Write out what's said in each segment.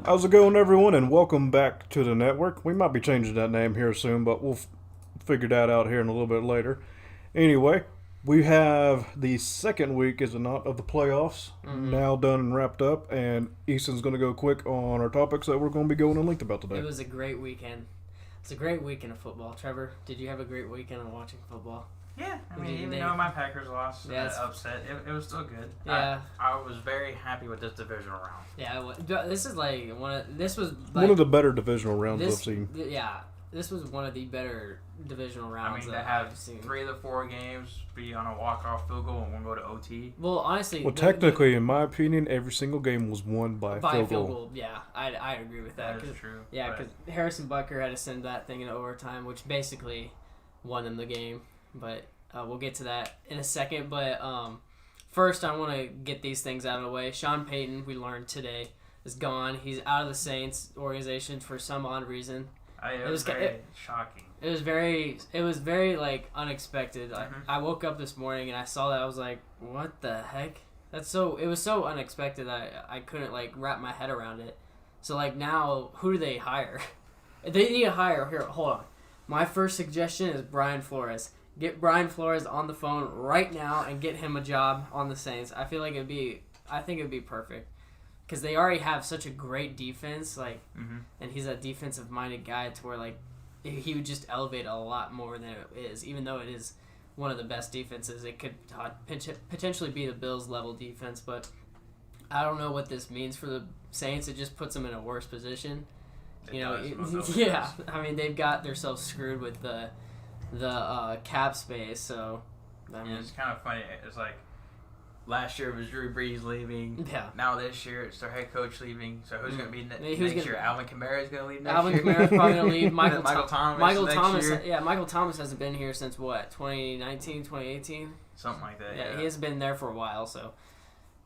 How's it going, everyone, and welcome back to the network. We might be changing that name here soon, but we'll figure that out here in a little bit later. Anyway, we have the second week, is it not, of the playoffs now done and wrapped up, and Easton's going to go quick on our topics that we're going to be going and linked about today. It was a great weekend. It's a great weekend of football. Trevor, did you have a great weekend of watching football? Yeah, I mean, even though my Packers lost, upset, it was still good. Yeah, I was very happy with this divisional round. Yeah, this is like one of the better divisional rounds I've seen. Yeah, this was one of the better divisional rounds. I mean, to have 3 of the 4 games be on a walk-off field goal and one go to OT. Well, honestly, technically, in my opinion, every single game was won by field goal. Yeah, I agree with that. That is true. Yeah, because Harrison Butker had to send that thing in overtime, which basically won them the game. But we'll get to that in a second. But first, I want to get these things out of the way. Sean Payton, we learned today, is gone. He's out of the Saints organization for some odd reason. It was very shocking. It was very like unexpected. I woke up this morning and I saw that. I was like, what the heck? It was so unexpected that I couldn't like wrap my head around it. So like now, who do they hire? They need to hire. Here, hold on. My first suggestion is Brian Flores. Get Brian Flores on the phone right now and get him a job on the Saints. I think it'd be perfect because they already have such a great defense, and he's a defensive-minded guy to where like he would just elevate a lot more than it is. Even though it is one of the best defenses, it could potentially be the Bills' level defense. But I don't know what this means for the Saints. It just puts them in a worse position. Yeah. I mean, they've got themselves screwed with the cap space, so I mean, it's kind of funny. It's like last year it was Drew Brees leaving. Yeah. Now this year it's their head coach leaving. So who's going to be next year? Alvin Kamara is going to leave next Alvin year. Kamara's probably going to leave. Michael Thomas. Year. Yeah, Michael Thomas hasn't been here since what 2019, 2018. Something like that. Yeah, he has been there for a while, so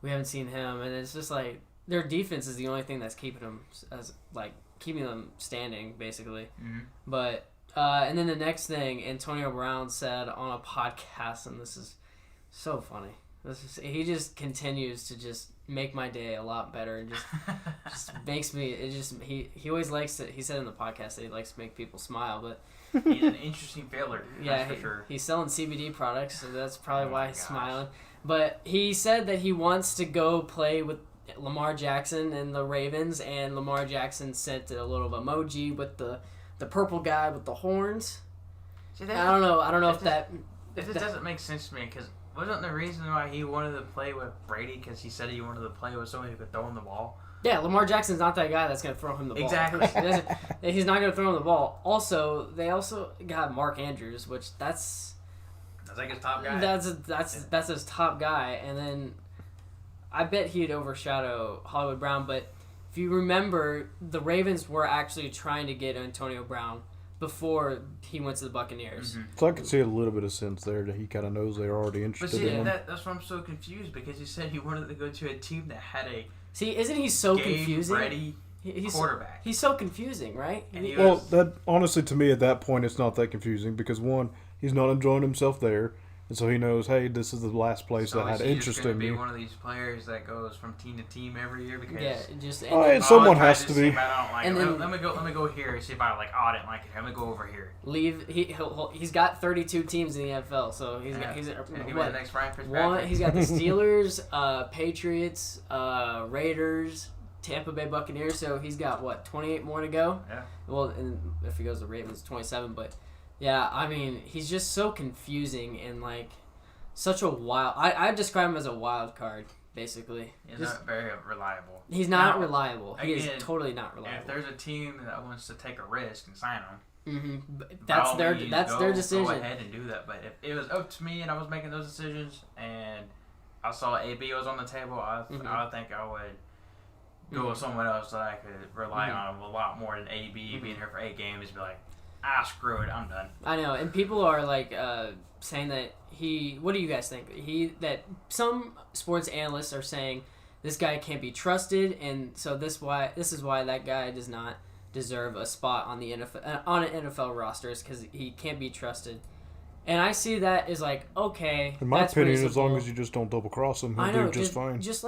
we haven't seen him, and it's just like their defense is the only thing that's keeping them standing basically. Mm-hmm. But. And then the next thing Antonio Brown said on a podcast, and this is so funny. He just continues to just make my day a lot better, and just makes me. He always likes to. He said in the podcast that he likes to make people smile, but he's an interesting failure. Yeah, for sure. He's selling CBD products, so that's probably why he's smiling. But he said that he wants to go play with Lamar Jackson and the Ravens, and Lamar Jackson sent a little emoji with the purple guy with the horns. See, I don't know if that... It just doesn't make sense to me, because wasn't the reason why he wanted to play with Brady because he said he wanted to play with somebody who could throw him the ball? Yeah, Lamar Jackson's not that guy that's going to throw him the ball. Exactly. He's not going to throw him the ball. Also, they also got Mark Andrews, which that's like his top guy. That's his top guy, and then I bet he'd overshadow Hollywood Brown, but... If you remember, the Ravens were actually trying to get Antonio Brown before he went to the Buccaneers. Mm-hmm. So I could see a little bit of sense there that he kind of knows they're already interested in him. That's why I'm so confused, because he said he wanted to go to a team that had a isn't he so confusing? Ready quarterback. He's so confusing, right? That honestly, to me, at that point, it's not that confusing because one, he's not enjoying himself there. And so he knows, hey, this is the last place that had interest in me. Be one of these players that goes from team to team every year because someone has to be. Let me go here and see if I I didn't like it. Let me go over here. He's got 32 teams in the NFL, so he's the next Ryan Fitzpatrick. He's got the Steelers, Patriots, Raiders, Tampa Bay Buccaneers. So he's got 28 more to go. Yeah. Well, and if he goes to Ravens, 27, but. Yeah, I mean, he's just so confusing and, such a wild... I describe him as a wild card, basically. He's not very reliable. He's not reliable. He is totally not reliable. If there's a team that wants to take a risk and sign him, that's their decision. Go ahead and do that. But if it was up to me and I was making those decisions and I saw AB was on the table, I think I would go with someone else that I could rely on a lot more than AB being here for 8 games and be like, screw it, I'm done. I know, and people are saying that what do you guys think? That some sports analysts are saying this guy can't be trusted, and so this is why that guy does not deserve a spot on the NFL rosters because he can't be trusted. And I see that as okay. In my opinion, as long as you just don't double cross him, he'll do just fine. Just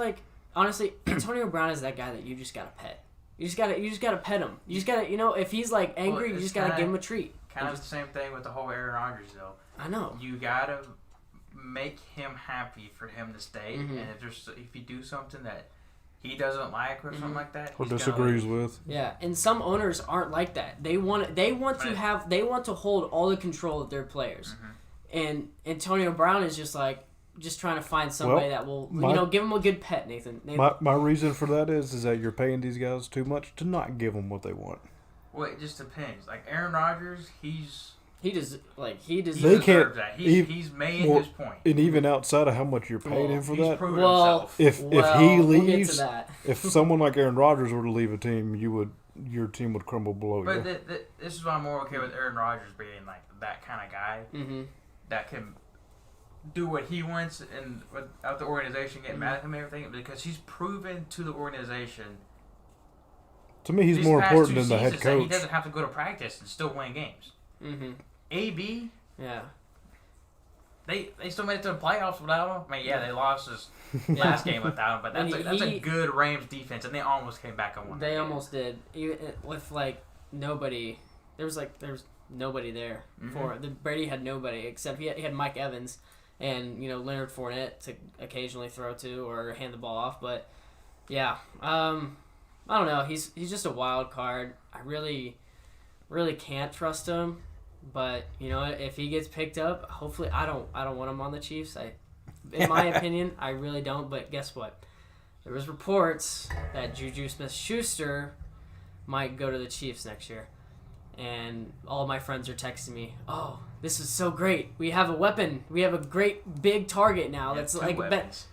honestly, Antonio Brown is that guy that you just gotta pet. You just gotta pet him. You just gotta, if he's like angry, you just gotta give him a treat. Kind of the same thing with the whole Aaron Rodgers though. I know. You gotta make him happy for him to stay, and if you do something that he doesn't like or something like that, or disagrees with. Yeah, and some owners aren't like that. They want to hold all the control of their players, and Antonio Brown is just trying to find somebody that will give him a good pet. Nathan. My reason for that is that you're paying these guys too much to not give them what they want. Well, it just depends. Like Aaron Rodgers, he deserves that. He's made his point. And even outside of how much you're paying him for that, himself. if he leaves, if someone like Aaron Rodgers were to leave a team, your team would crumble below you. But this is why I'm more okay with Aaron Rodgers being like that kind of guy that can do what he wants and without the organization getting mad at him and everything, because he's proven to the organization. To me, he's more important than the head coach. He doesn't have to go to practice and still win games. AB, yeah, they still made it to the playoffs without him. I mean, yeah, they lost his last game without him, but that's a good Rams defense, and they almost came back and won. They almost did, even with nobody. There was nobody there for Brady had nobody except he had Mike Evans and Leonard Fournette to occasionally throw to or hand the ball off, but yeah, I don't know. He's just a wild card. I really can't trust him. But if he gets picked up, hopefully I don't want him on the Chiefs. In my opinion, I really don't. But guess what? There was reports that Juju Smith-Schuster might go to the Chiefs next year, and all my friends are texting me, "Oh, this is so great! We have a weapon. We have a great big target now. That's like weapons.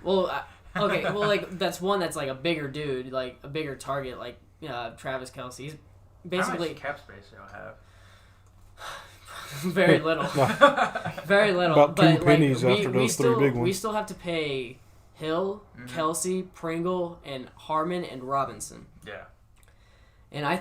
Okay, well, that's one that's like a bigger dude, like a bigger target, like Travis Kelce. He's basically how much cap space y'all have? Very little. Very little. About two pennies after those three big ones. We still have to pay Hill, Kelce, Pringle, and Harmon and Robinson. Yeah. And I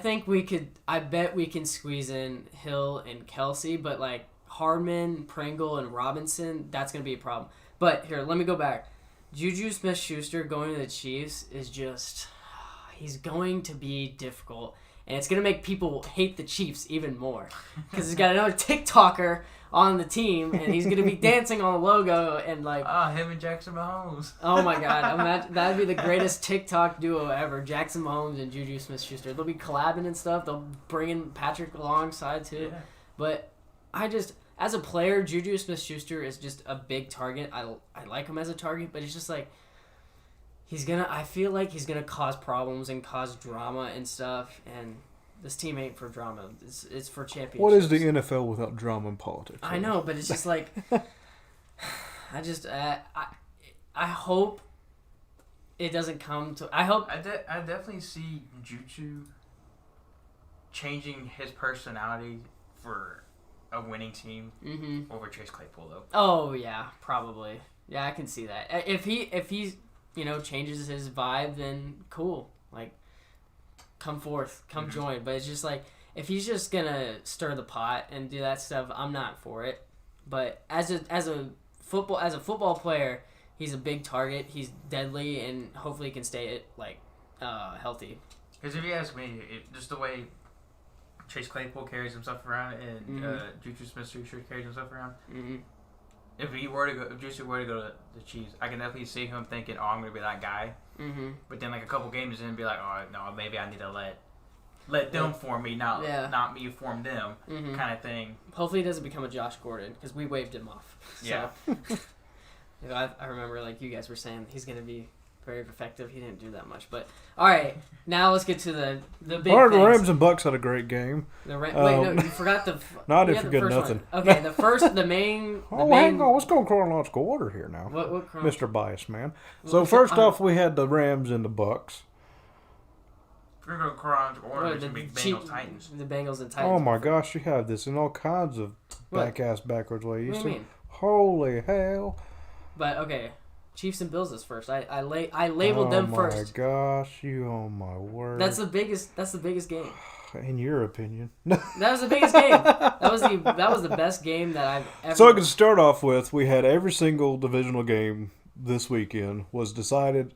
bet we can squeeze in Hill and Kelce, but like Harmon, Pringle, and Robinson, that's going to be a problem. But here, let me go back. Juju Smith-Schuster going to the Chiefs is he's going to be difficult. And it's going to make people hate the Chiefs even more. Because he's got another TikToker on the team, and he's going to be dancing on the logo. And him and Jackson Mahomes. Oh, my God. That would be the greatest TikTok duo ever. Jackson Mahomes and Juju Smith-Schuster. They'll be collabing and stuff. They'll bring in Patrick alongside, too. Yeah. But as a player, Juju Smith-Schuster is just a big target. I like him as a target, but it's just like, I feel like he's gonna cause problems and cause drama and stuff, and this team ain't for drama. It's for championships. What is the NFL without drama and politics? I know, but it's just like, I hope it doesn't come to. I definitely see Juju changing his personality for a winning team over Chase Claypool, though. Oh yeah, probably. Yeah, I can see that. If he's changes his vibe, then cool. Like, come forth, come join. But it's just like, if he's just gonna stir the pot and do that stuff, I'm not for it. But as a football player, he's a big target. He's deadly, and hopefully he can stay healthy. Because if you ask me, just the way Chase Claypool carries himself around and Juju Smith-Schuster carries himself around. If Juju were to go to the Chiefs, I can definitely see him thinking, "Oh, I'm gonna be that guy." But then, like a couple games in, be like, "Oh no, maybe I need to let them form me, not me form them," kind of thing. Hopefully, he doesn't become a Josh Gordon because we waved him off. So, yeah. I remember, like you guys were saying, he's gonna be very effective. He didn't do that much, but all right. Now let's get to the big things. The Rams and Bucks had a great game. Wait, no, you forgot the. No, I didn't forget nothing. One. Okay, the main. Hang on. Let's go chronological order here now. What Mr. Bias Man. So first off, we had the Rams and the Bucks. We're going to chronological order. The Bengals Titans. The Bengals and Titans. Oh my gosh, you have this in all kinds of backwards ways. What do you mean? Holy hell! But okay. Chiefs and Bills is first. I labeled them first. Oh my gosh, oh my word. That's the biggest game. In your opinion. That was the biggest game. That was the best game that I've ever. So I can start off with, we had every single divisional game this weekend was decided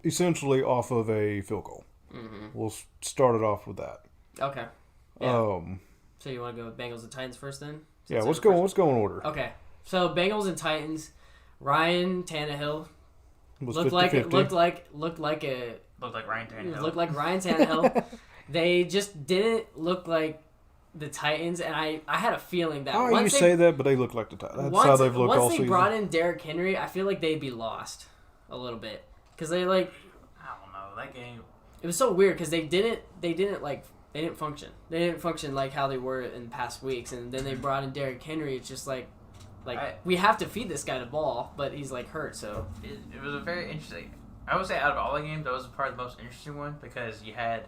essentially off of a field goal. Mm-hmm. We'll start it off with that. Okay. Yeah. So you want to go with Bengals and Titans first then? Yeah, let's go in order. Okay. So Bengals and Titans, Ryan Tannehill looked 50-50. like Ryan Tannehill. Looked like Ryan Tannehill. They just didn't look like the Titans, and I had a feeling that you say that, but they look like the Titans. That's how they've looked all season. Once they brought in Derrick Henry, I feel like they'd be lost a little bit because they I don't know, that game. It was so weird because they didn't function. They didn't function like how they were in past weeks, and then they brought in Derrick Henry. It's just like we have to feed this guy the ball, but he's like hurt. So it was a very interesting. I would say out of all the games, that was probably the most interesting one because you had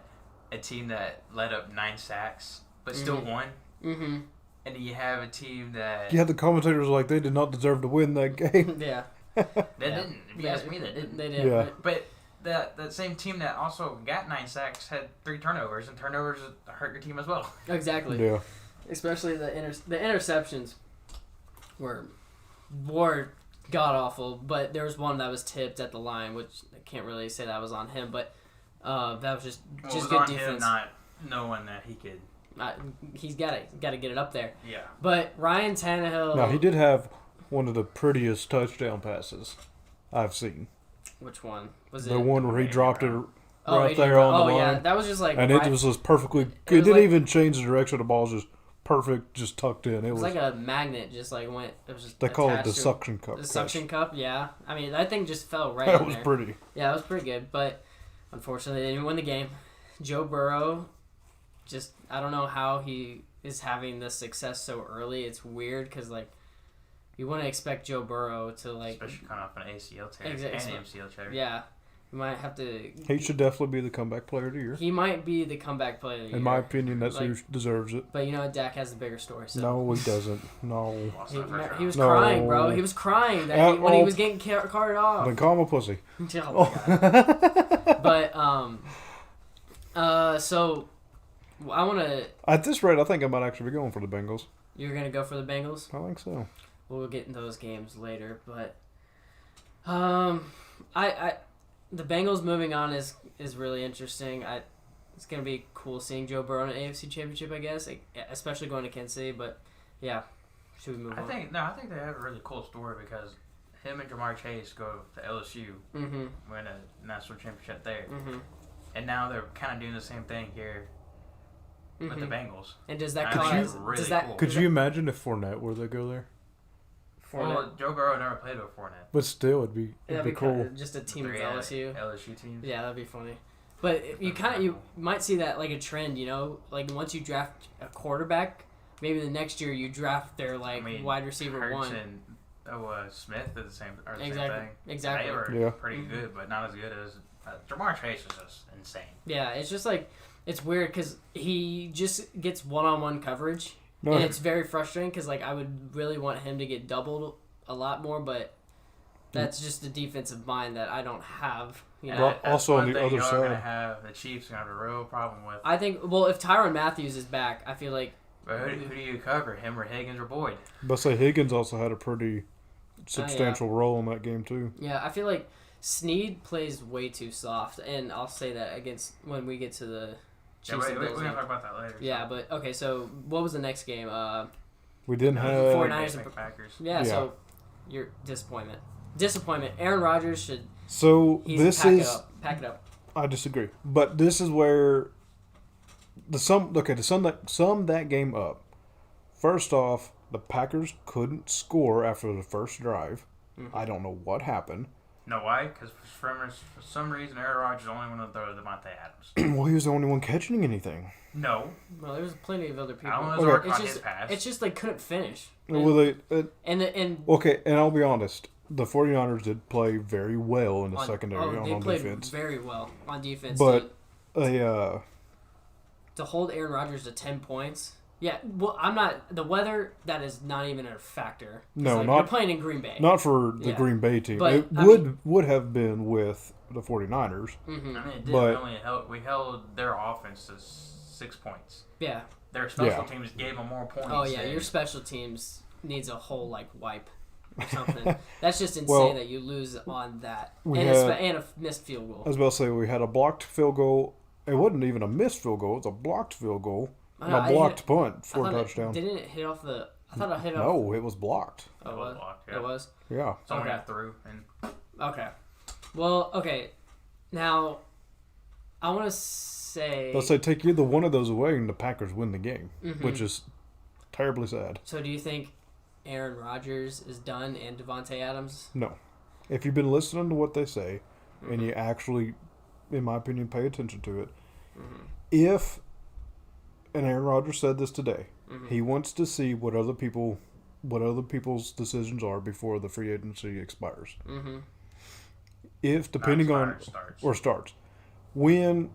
a team that let up 9 sacks but still won. Mm-hmm. And then you have a team that... Yeah, the commentators were like, they did not deserve to win that game. Yeah. They didn't. If you ask me, they didn't. They didn't. Yeah. But that same team that also got 9 sacks had 3 turnovers, and turnovers hurt your team as well. Exactly. Yeah. Especially the interceptions were god-awful, but there was one that was tipped at the line, which I can't really say that was on him, but that was just good on defense. Him not knowing that he could... he's got to get it up there. Yeah. But Ryan Tannehill... Now, he did have one of the prettiest touchdown passes I've seen. Which one? Was the it? one where he dropped it right there on the line. Oh, yeah. That was just like... And it was just perfectly... It didn't even change the direction of the ball. It was just perfect, just tucked in. It was like a magnet, just like went... It was just they call it the suction cup. The suction cup, yeah. I mean, that thing just fell right that in was there. pretty. Yeah, it was pretty good, but unfortunately they didn't win the game. Joe Burrow, just... I don't know how he is having this success so early. It's weird because, like, you wouldn't expect Joe Burrow to, like... Especially coming off an ACL tear and MCL tear. Yeah. You might have to... He should definitely be the comeback player of the year. He might be the comeback player of the year. In my opinion, that's who deserves it. But you know what? Dak has the bigger story. So. No, he doesn't. No. He was crying, bro. He was crying when he was getting carted off. Then call him a pussy. Oh, my God. But, so... I want to... At this rate, I think I might actually be going for the Bengals. You're going to go for the Bengals? I think so. We'll get into those games later, but... The Bengals moving on is really interesting. It's going to be cool seeing Joe Burrow in an AFC Championship, I guess, especially going to Kansas City, but yeah. Should we move on? I think they have a really cool story because him and Jamar Chase go to LSU, win a national championship there. Mm-hmm. And now they're kind of doing the same thing here with the Bengals. And does that cool. Could you imagine if Fournette were to go there? Well, Joe Burrow never played with Fournette. But still, it'd be cool. Just a team of LSU teams. Yeah, that'd be funny. But you might see that like a trend, you know, like once you draft a quarterback, maybe the next year you draft their wide receiver Hurts 1. And Smith is the same exactly. Same thing. Exactly. They were pretty good, but not as good as Jamar Chase is just insane. Yeah, it's just like it's weird because he just gets one-on-one coverage. No. And it's very frustrating because, like, I would really want him to get doubled a lot more, but that's just the defensive mind that I don't have. You know? Well, also on the other side, the Chiefs are going to have a real problem with. I think, well, if Tyrann Mathieu is back, I feel like. But who do you cover, him or Higgins or Boyd? But say Higgins also had a pretty substantial role in that game too. Yeah, I feel like Snead plays way too soft, and I'll say that against when we get to the. Yeah, we're going to talk about that later. Yeah, but, okay, so what was the next game? We didn't have... 49ers and Packers. Yeah, so your disappointment. Aaron Rodgers should... So, pack it up. I disagree. But this is where... To sum that game up. First off, the Packers couldn't score after the first drive. Mm-hmm. I don't know what happened. No, why? Because for some reason, Aaron Rodgers is the only one that throws Devontae Adams. Well, he was the only one catching anything. No. Well, there was plenty of other people. It's just they couldn't finish. Well, Okay, and I'll be honest. The 49ers did play very well in the secondary on defense. They played very well on defense. But to hold Aaron Rodgers to 10 points... Yeah, well, I'm not... The weather, that is not even a factor. No, you're playing in Green Bay. Not for the Green Bay team. But, it would have been with the 49ers. Mm-hmm. I mean, it didn't really help. We held their offense to 6 points. Yeah. Their special teams gave them more points. Oh, yeah, your special teams needs a whole, wipe or something. That's just insane that you lose on that. And a missed field goal. I was about to say, we had a blocked field goal It wasn't even a missed field goal. It was a blocked field goal. I And know, a blocked punt for a I thought touchdown. Didn't it hit off the? I thought it hit off. No, it was blocked. Oh, It was blocked, yeah. It was. Yeah. Someone Okay. got through, and Okay. Well, okay. Now, I want to say. Let's say take either one of those away and the Packers win the game, Mhm. which is terribly sad. So, do you think Aaron Rodgers is done and Devontae Adams? No. If you've been listening to what they say and Mm-hmm. you actually, in my opinion, pay attention to it, Mm-hmm. if, and Aaron Rodgers said this today, Mm-hmm. he wants to see what other people's decisions are before the free agency expires. Mm-hmm. If, depending on, starts, when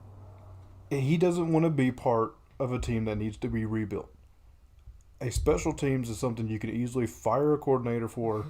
he doesn't want to be part of a team that needs to be rebuilt. A special teams is something you can easily fire a coordinator for,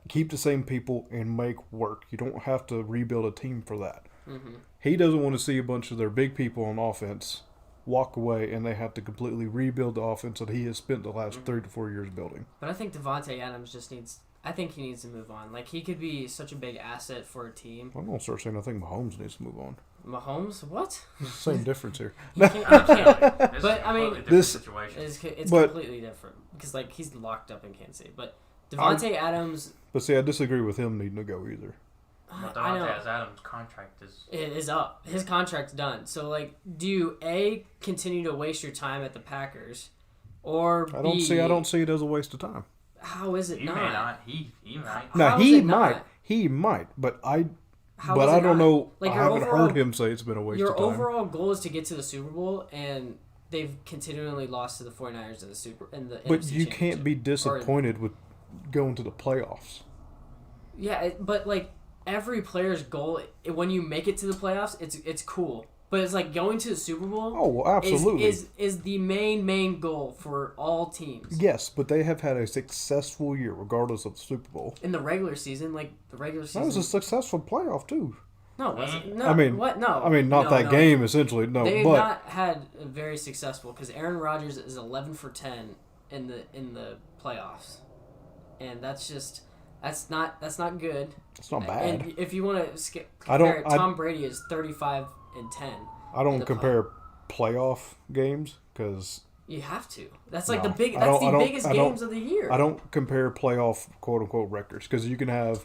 keep the same people, and make work. You don't have to rebuild a team for that. Mm-hmm. He doesn't want to see a bunch of their big people on offense walk away and they have to completely rebuild the offense that he has spent the last 3 to 4 years building. But I think Devontae Adams just needs. I think he needs to move on. Like, he could be such a big asset for a team. I'm going to start saying I think Mahomes needs to move on. Mahomes, what? Same difference here. He can't. He can't. This But, is a I mean, completely different this- situation. It's But- completely different because like he's locked up in Kansas City. But Devontae Adams, But see, I disagree with him needing to go either. But I know Devontae Adams' contract is. it is up. His contract's done. So like, do you continue to waste your time at the Packers, or I don't see it as a waste of time. How is it He not? may not. He might. Now How is he it might. not? He might, but I How but is I it don't not? know. Like, I your haven't overall- heard him say it's been a waste Your of time. overall goal is to get to the Super Bowl, and they've continually lost to the 49ers in the But NFC you can't be Championship. disappointed with going to the playoffs. Yeah, but like every player's goal, when you make it to the playoffs, it's cool. But it's like going to the Super Bowl. Oh, well, absolutely. Is the main goal for all teams. Yes, but they have had a successful year regardless of the Super Bowl. In the regular season, like the regular season. That was a successful playoff too. No, was it? No. I mean, what? No. I mean, not No, that no. game essentially. No, They've but not had a very successful because Aaron Rodgers is 11 for 10 in the playoffs, and that's not good. it's not bad. And if you want to I don't- compare, Tom Brady is 35 and 10. I in don't the compare playoff games because You have to. That's like No, the big. I That's don't- the I don't- biggest I don't- games of the year. I don't compare playoff quote unquote records because you can have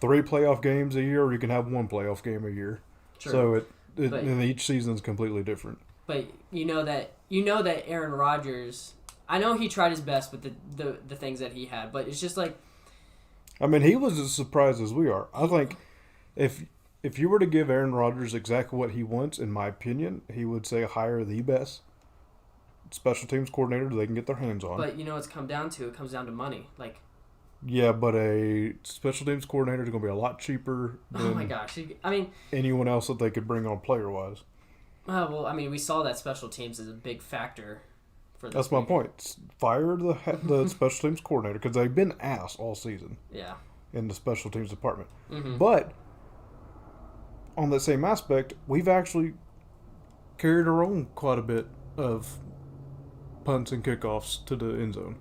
3 playoff games a year or you can have 1 playoff game a year. True. So But- and each season is completely different. But you know that Aaron Rodgers. I know he tried his best with the things that he had, but it's just like I mean, he was as surprised as we are. I think if you were to give Aaron Rodgers exactly what he wants, in my opinion, he would say hire the best special teams coordinator they can get their hands on. But you know, it's come down to money. Like, Yeah, but a special teams coordinator is going to be a lot cheaper oh my than gosh! I mean, anyone else that they could bring on player wise. well, I mean, we saw that special teams is a big factor for this. That's my week. point. Fire the special teams coordinator because they've been ass all season Yeah. in the special teams department. Mm-hmm. But on that same aspect, we've actually carried our own quite a bit of punts and kickoffs to the end zone.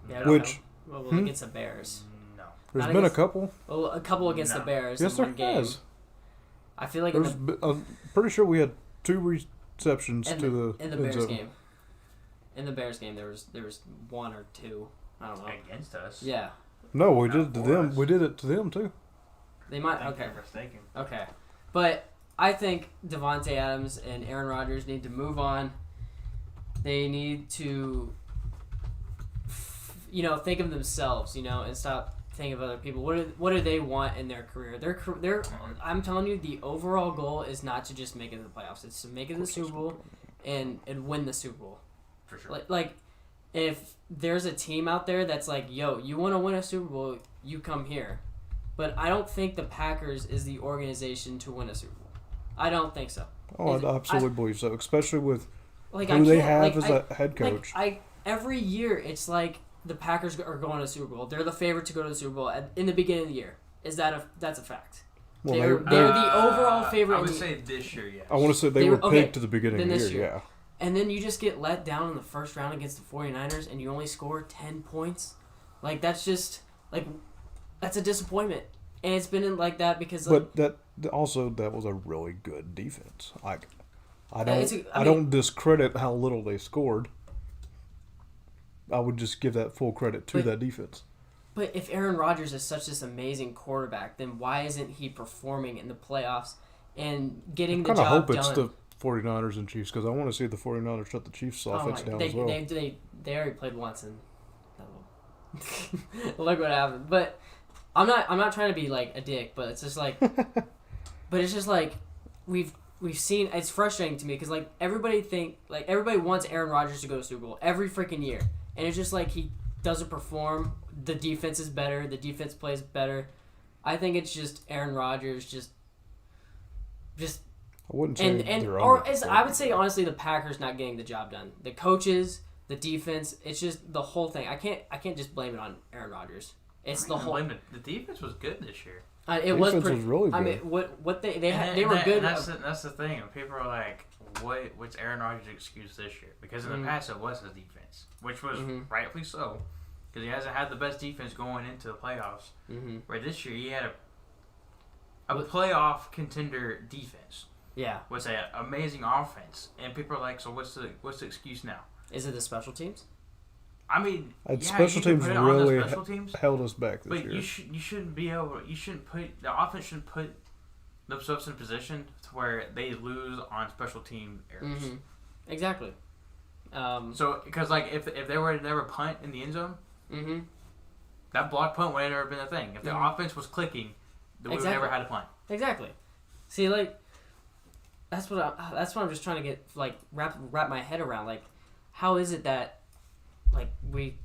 Yeah, I don't Which- know. Well, against the Bears. No. There's Not been a against- couple. Well, a couple against No. the Bears Yes, in there one game. has. I feel like I'm pretty sure we had 2 receptions in to the the in the end Bears zone. game. In the Bears game, there was 1 or 2. I don't know. Against us. Yeah, No, we Not did it to for them. us. We did it to them too. they might. Thank Okay, you for mistaken. okay, but I think Devontae Adams and Aaron Rodgers need to move on. They need to, think of themselves, and stop thinking of other people. What do they want in their career? I'm telling you, the overall goal is not to just make it to the playoffs. It's to make it to the Super Bowl and win the Super Bowl. For sure. Like, if there's a team out there that's like, yo, you want to win a Super Bowl, you come here. But I don't think the Packers is the organization to win a Super Bowl. I don't think so. Oh, I absolutely believe so, especially with Like, who they have as a head coach. Every year, it's like the Packers are going to the Super Bowl. They're the favorite to go to the Super Bowl in the beginning of the year. That's a fact. Well, they're the overall favorite. I would in the- say this year, yes. I want to say they They were were- okay, picked at the beginning then of the this year. year. Yeah. And then you just get let down in the first round against the 49ers and you only score 10 points. Like, that's just, that's a disappointment. And it's been like that because, But that was a really good defense. Like I don't discredit how little they scored. I would just give that full credit to that defense. But if Aaron Rodgers is such this amazing quarterback, then why isn't he performing in the playoffs and getting the job done? I hope it's the 49ers and Chiefs, because I want to see the 49ers shut the Chiefs' offense down as well. They already played once, and look what happened. But I'm not trying to be like a dick, but it's just like, we've seen. It's frustrating to me because like everybody wants Aaron Rodgers to go to Super Bowl every freaking year, and it's just like he doesn't perform. The defense is better. The defense plays better. I think it's just Aaron Rodgers just. I wouldn't say I would say honestly the Packers not getting the job done. The coaches, the defense, it's just the whole thing. I can't just blame it on Aaron Rodgers. It's the whole. The defense was good this year. It was really good. I mean, what they were good. And that's the thing. People are like, what's Aaron Rodgers' excuse this year? Because in the past it was his defense, which was rightfully so, because he hasn't had the best defense going into the playoffs. Where this year he had a playoff contender defense. Yeah, with an amazing offense, and people are like, so what's the excuse now? Is it the special teams? I mean, special teams really held us back this year. But you shouldn't be able. You shouldn't put the offense shouldn't put themselves in a position to where they lose on special team errors. Exactly. So because like if they were to never punt in the end zone, that block punt would have never been a thing. If the offense was clicking, we would have never had a punt. Exactly. See, like. That's what I'm just trying to get like wrap my head around. Like, how is it that like we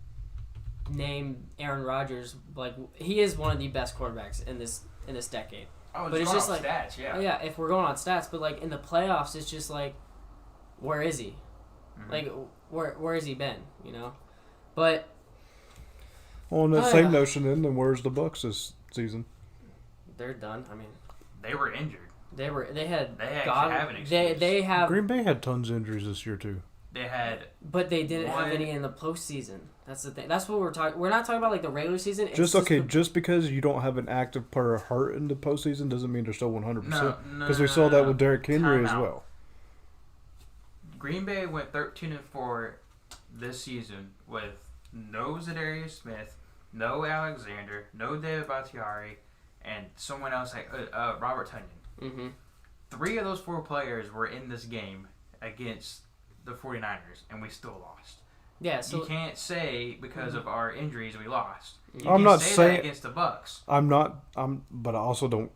name Aaron Rodgers like he is one of the best quarterbacks in this decade? Oh, but it's just like stats, yeah. If we're going on stats, but like in the playoffs, it's just like, where is he? Like where has he been? You know, but on that same notion, then where's the Bucs this season? They're done. I mean, they were injured. They have an excuse. They have Green Bay had tons of injuries this year too. They had, but they didn't have any in the postseason. That's the thing. That's what we're talking. We're not talking about like the regular season. Just because you don't have an active player hurt in the postseason doesn't mean they're still 100%. Because we saw that with Derrick Henry as well. Green Bay went 13-4 this season with no Zadarius Smith, no Alexander, no David Bakhtiari, and someone else like Robert Tonyan. 3 of those 4 players were in this game against the 49ers, and we still lost. Yeah, so you can't say because of our injuries we lost. I'm not saying that against the Bucs. But I also don't.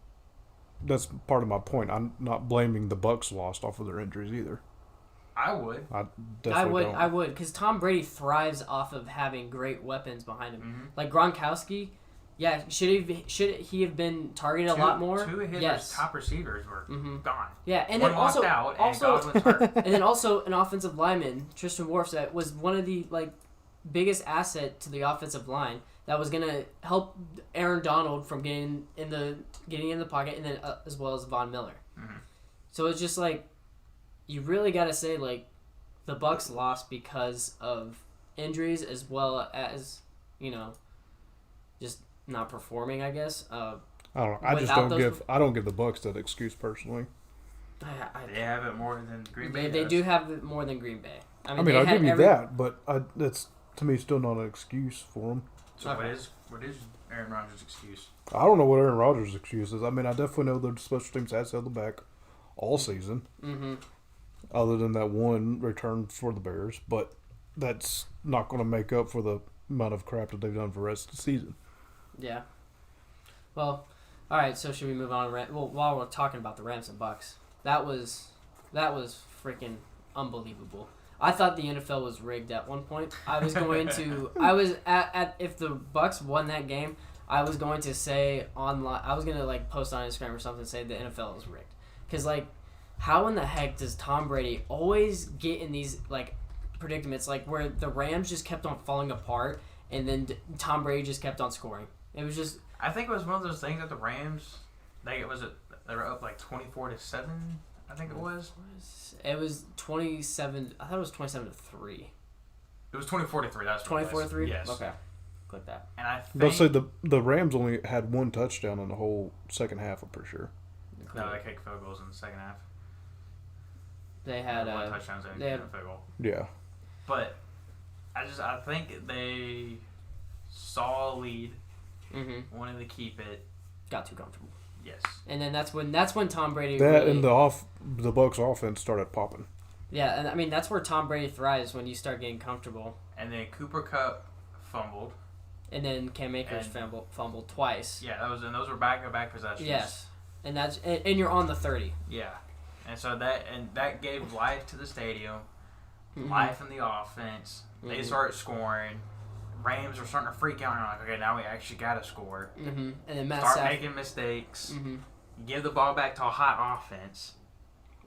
That's part of my point. I'm not blaming the Bucs lost off of their injuries either. I would. I would, because Tom Brady thrives off of having great weapons behind him, like Gronkowski. Yeah, should he have been targeted a lot more? 2 of his top receivers were gone. Yeah, and one then walked out, and Godwin's hurt. And then also an offensive lineman, Tristan Wirfs, that was one of the like biggest asset to the offensive line that was gonna help Aaron Donald from getting in the pocket, and then as well as Von Miller. So it's just like you really got to say like the Bucs lost because of injuries as well as just not performing, I guess. I don't know. I don't give the Bucs that excuse personally. They have it more than Green Bay. They do have it more than Green Bay. I'll give you that, but that's to me still not an excuse for them. So what is Aaron Rodgers' excuse? I don't know what Aaron Rodgers' excuse is. I mean, I definitely know the special teams has held them back all season. Other than that one return for the Bears, but that's not going to make up for the amount of crap that they've done for the rest of the season. Yeah. Well, all right. So should we move on? Well, while we're talking about the Rams and Bucs, that was freaking unbelievable. I thought the NFL was rigged at one point. I was going to. I was at if the Bucs won that game, I was going to say online. I was going to like post on Instagram or something and say the NFL is rigged because like. How in the heck does Tom Brady always get in these like predicaments like where the Rams just kept on falling apart and then Tom Brady just kept on scoring? It was just. I think it was one of those things that the Rams, they were up like 24-7. I think it was. It was 27. I thought it was 27-3. It was 24-3. That's 24-3. Yes. Okay. Click that. And I think. They'll say the Rams only had 1 touchdown in the whole second half. I'm pretty sure. No, they kicked field goals in the second half. They had one touchdown and they had a field goal. Yeah. But I think they saw a lead, wanted to keep it, got too comfortable. Yes. And then that's when Tom Brady and the Bucs offense started popping. Yeah, and I mean that's where Tom Brady thrives, when you start getting comfortable. And then Cooper Kupp fumbled. And then Cam Akers fumbled twice. Yeah, those were back-to-back possessions. Yes. And and you're on the 30. Yeah. And so that gave life to the stadium, life in the offense. They started scoring. Rams were starting to freak out and are like, okay, now we actually got to score. And then start making mistakes. Give the ball back to a hot offense.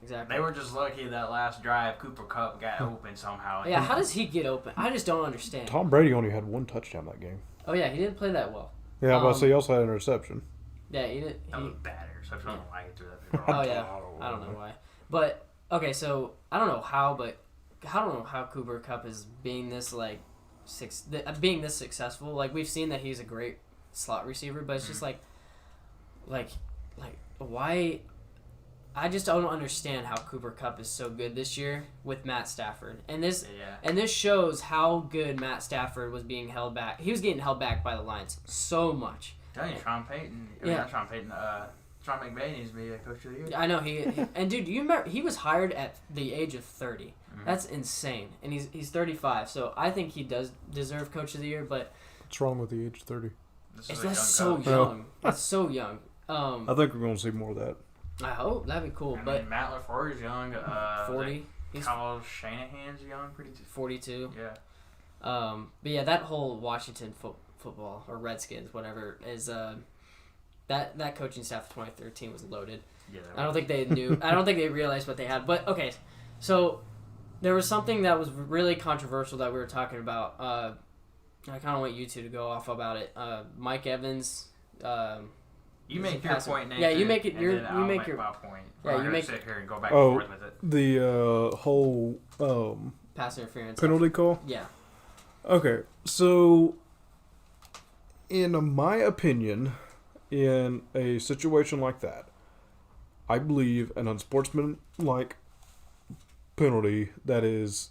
Exactly. They were just lucky that last drive Cooper Kupp got open somehow. Yeah, how does he get open? I just don't understand. Tom Brady only had one touchdown that game. Oh, yeah, he didn't play that well. Yeah, but he also had an interception. Yeah, he didn't. That was bad interception. I don't know why he threw that. Oh, yeah. I don't know why. But, okay, so I don't know how Cooper Kupp is being this, being this successful. Like, we've seen that he's a great slot receiver, but it's just like why? I just don't understand how Cooper Kupp is so good this year with Matt Stafford, and this shows how good Matt Stafford was being held back. He was getting held back by the Lions so much. Tell you, Sean McVay needs to be a coach of the year. I know and dude, you remember he was hired at the age of 30. That's insane, and he's 35. So I think he does deserve coach of the year. But what's wrong with the age 30? That's so young. That's so young. I think we're going to see more of that. I hope that'd be cool. But Matt LaFleur is young. 40. Kyle Shanahan's young, pretty 42. Yeah. But yeah, that whole Washington football or Redskins, whatever, is that coaching staff of 2013 was loaded. Yeah. I don't think they knew. I don't think they realized what they had. But okay, so there was something that was really controversial that we were talking about. I kind of want you two to go off about it. Mike Evans. You make your point, Nathan. Yeah, you make it. You make your my point. Yeah, you make sit here and go back and forth with it. The whole pass interference penalty call. Yeah. Okay, so in my opinion, in a situation like that, I believe an unsportsmanlike penalty that is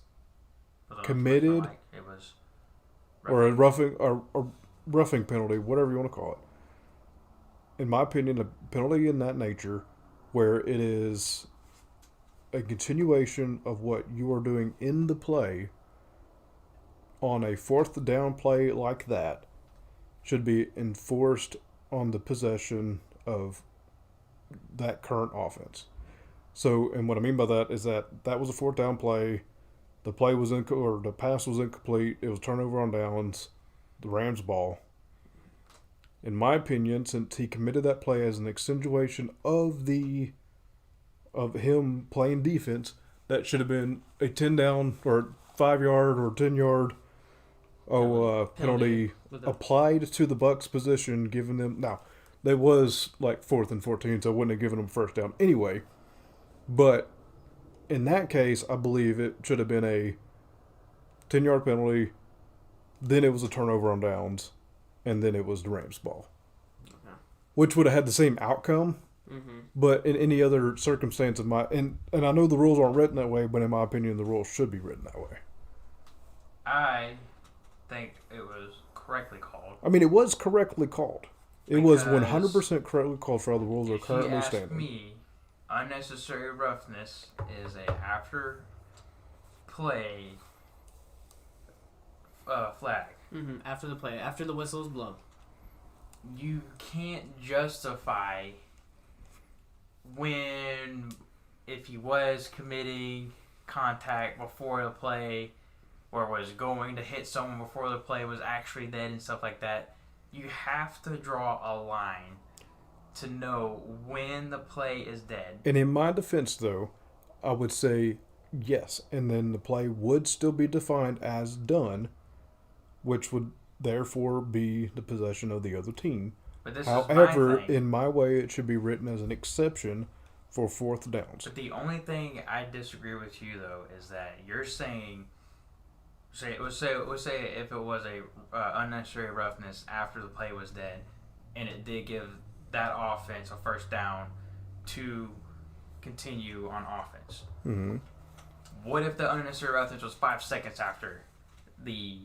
committed, or a roughing penalty, whatever you want to call it. In my opinion, a penalty in that nature, where it is a continuation of what you are doing in the play on a fourth down play like that, should be enforced on the possession of that current offense. So, and what I mean by that is that was a fourth down play. The play was the pass was incomplete. It was turnover on downs, the Rams' ball. In my opinion, since he committed that play as an accentuation of him playing defense, that should have been a 10 down or 5 yard or 10 yard penalty applied to the Bucs position, giving them now. They was like 4th and 14, so I wouldn't have given them first down anyway. But in that case, I believe it should have been a 10-yard penalty. Then it was a turnover on downs. And then it was the Rams' ball, which would have had the same outcome. But in any other circumstance, and I know the rules aren't written that way, but in my opinion, the rules should be written that way. I think it was correctly called. I mean, it was correctly called. It was 100% correctly called for how the rules are currently standing. Me, unnecessary roughness is a after play flag. After the play, after the whistle is blown. You can't justify if he was committing contact before the play or was going to hit someone before the play was actually dead and stuff like that. You have to draw a line to know when the play is dead. And in my defense, though, I would say yes. And then the play would still be defined as done, which would therefore be the possession of the other team. But this However, is my thing. In my way, it should be written as an exception for fourth downs. But the only thing I disagree with you, though, is that you're saying, let's say if it was a unnecessary roughness after the play was dead, and it did give that offense a first down to continue on offense. What if the unnecessary roughness was 5 seconds after the?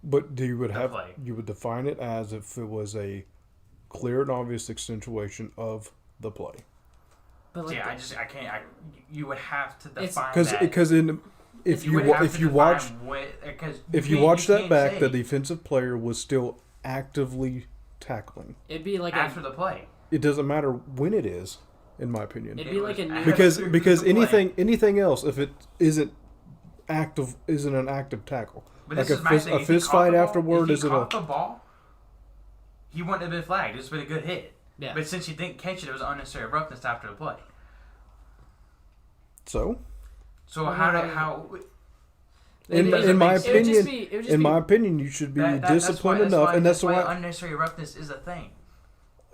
But you would have play. you would define it as if it was a clear and obvious accentuation of the play. But like I can't. You would have to define Because if you watch that back, the defensive player was still actively tackling. It'd be like after the play. It doesn't matter when it is, in my opinion. It'd be like a new because anything else, if it isn't an active tackle. But like this a fist fight afterward, if he isn't caught the ball, he wouldn't have been flagged. It's been a good hit. Yeah. But since he didn't catch it, it was unnecessary roughness after the play. So in my opinion, you should be disciplined enough, and that's why unnecessary roughness is a thing.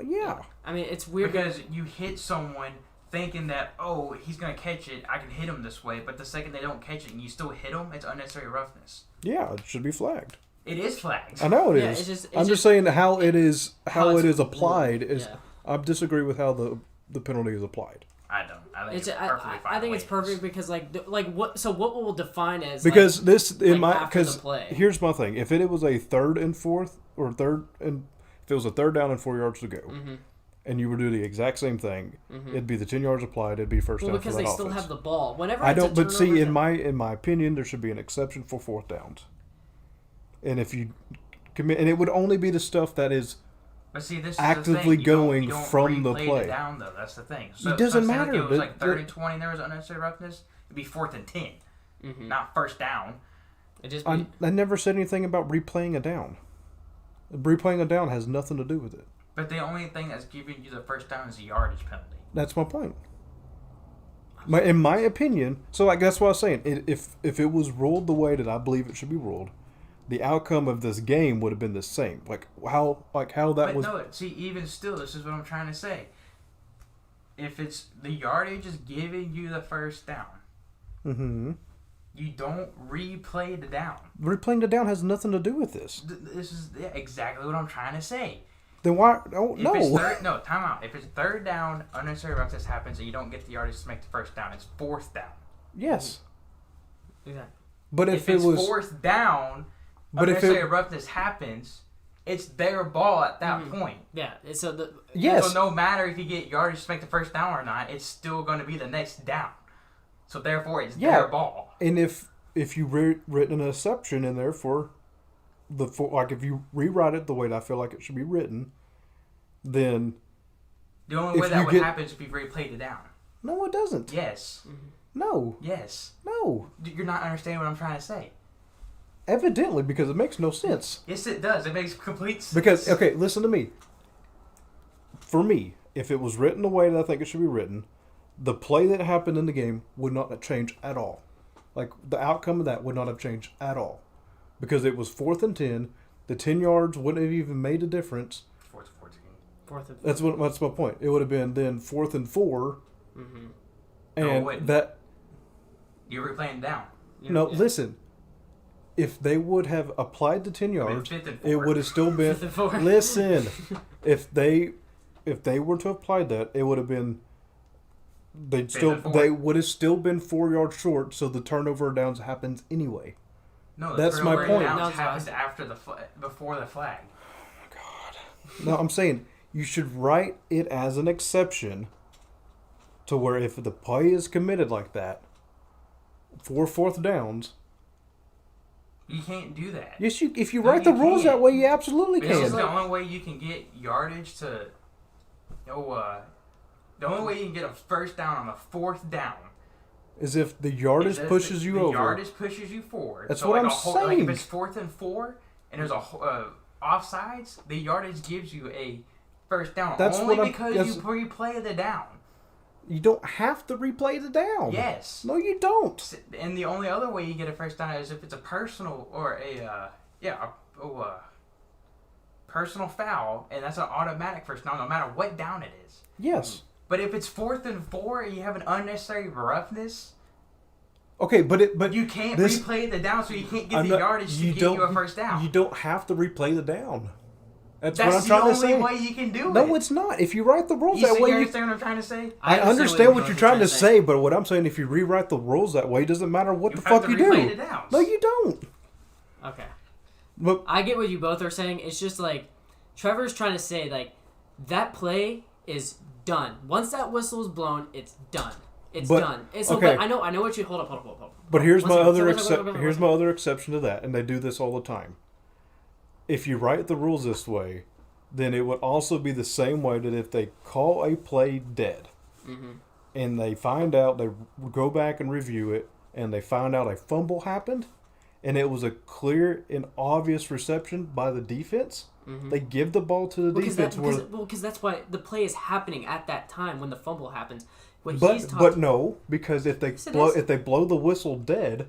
Yeah. I mean, it's weird because you hit someone thinking that, oh, he's gonna catch it, I can hit him this way, but the second they don't catch it and you still hit them, it's unnecessary roughness. Yeah, it should be flagged. It is flagged. I know it is. I'm just saying how it is applied is. Yeah. I disagree with how the penalty is applied. I don't. I think it's perfectly fine. I think it's perfect because what? So what will define as because play? Here's my thing: if it was a 3rd and 4th or if it was a 3rd down and 4 yards to go, and you were doing the exact same thing, it'd be the 10 yards applied. It'd be first down for that because they still have the ball. Whenever I don't. But see, in my opinion, there should be an exception for 4th downs. And if you commit, and it would only be the stuff that is. But see, this actively is going you don't from the play. It down though. That's the thing. So it doesn't matter. If it was like 3rd and 20, and there was unnecessary roughness. It'd be 4th and 10, not first down. I never said anything about replaying a down. Replaying a down has nothing to do with it. But the only thing that's giving you the first down is a yardage penalty. That's my point. In my opinion, so that's what I was saying. If it was ruled the way that I believe it should be ruled, the outcome of this game would have been the same. How that was. No, see, even still, this is what I'm trying to say. If it's the yardage is giving you the first down, you don't replay the down. Replaying the down has nothing to do with this. This is exactly what I'm trying to say. Then why? Oh, no. Time out. If it's 3rd down, unnecessary roughness happens, and you don't get the yardage to make the first down, it's 4th down. Yes. Exactly. But if it was 4th down. But unnecessary roughness happens, it's their ball at that point. Yeah. So no matter if you get yardage to make the first down or not, it's still going to be the next down. So therefore, it's their ball. And if you written an exception in there for if you rewrite it the way that I feel like it should be written, then the only way that would happen is if you replayed it down. No, it doesn't. Yes. No. Yes. No. You're not understanding what I'm trying to say. Evidently, because it makes no sense. Yes, it does. It makes complete sense. Because, okay, listen to me. For me, if it was written the way that I think it should be written, the play that happened in the game would not change at all. The outcome of that would not have changed at all. Because it was 4th and 10. The 10 yards wouldn't have even made a difference. 4th and 14. 4th and 14. That's my point. It would have been then 4th and 4. And that... You're replaying down. Listen. If they would have applied the 10 yards, it would have still been. Listen, if they were to apply that, it would have been. They would have still been 4 yards short. So the turnover downs happens anyway. No, that's my point. Downs happens before the flag. Oh my God. No, I'm saying you should write it as an exception. To where if the play is committed like that, for 4th downs. You can't do that. Yes, if you write the rules that way, you absolutely can. This is the only way you can get yardage to. The only way you can get a first down on a 4th down is if the yardage pushes you over. The yardage pushes you forward. That's what I'm saying. If it's 4th and 4 and there's a offsides, the yardage gives you a first down. That's only because you replay the down. You don't have to replay the down. Yes. No, you don't. And the only other way you get a first down is if it's a personal or personal foul, and that's an automatic first down, no matter what down it is. Yes. But if it's 4th and 4 and you have an unnecessary roughness, okay, but you can't replay the down, so you can't get the yardage to get you a first down. You don't have to replay the down. That's what I'm trying to say. That's the only way you can do it. No, it's not. If you write the rules that way, you understand what I'm trying to say? I understand what you're trying to say, but what I'm saying, if you rewrite the rules that way, it doesn't matter what the fuck you do. No, you don't. Okay. But I get what you both are saying. It's just like Trevor's trying to say, like, that play is done. Once that whistle is blown, it's done. It's done. Okay. But I know what you hold up. But here's my other exception to that, and they do this all the time. If you write the rules this way, then it would also be the same way that if they call a play dead, and they find out, they go back and review it, and they find out a fumble happened, and it was a clear and obvious reception by the defense, they give the ball to the defense. Because that's why the play is happening at that time when the fumble happens. But no, because if they blow the whistle dead,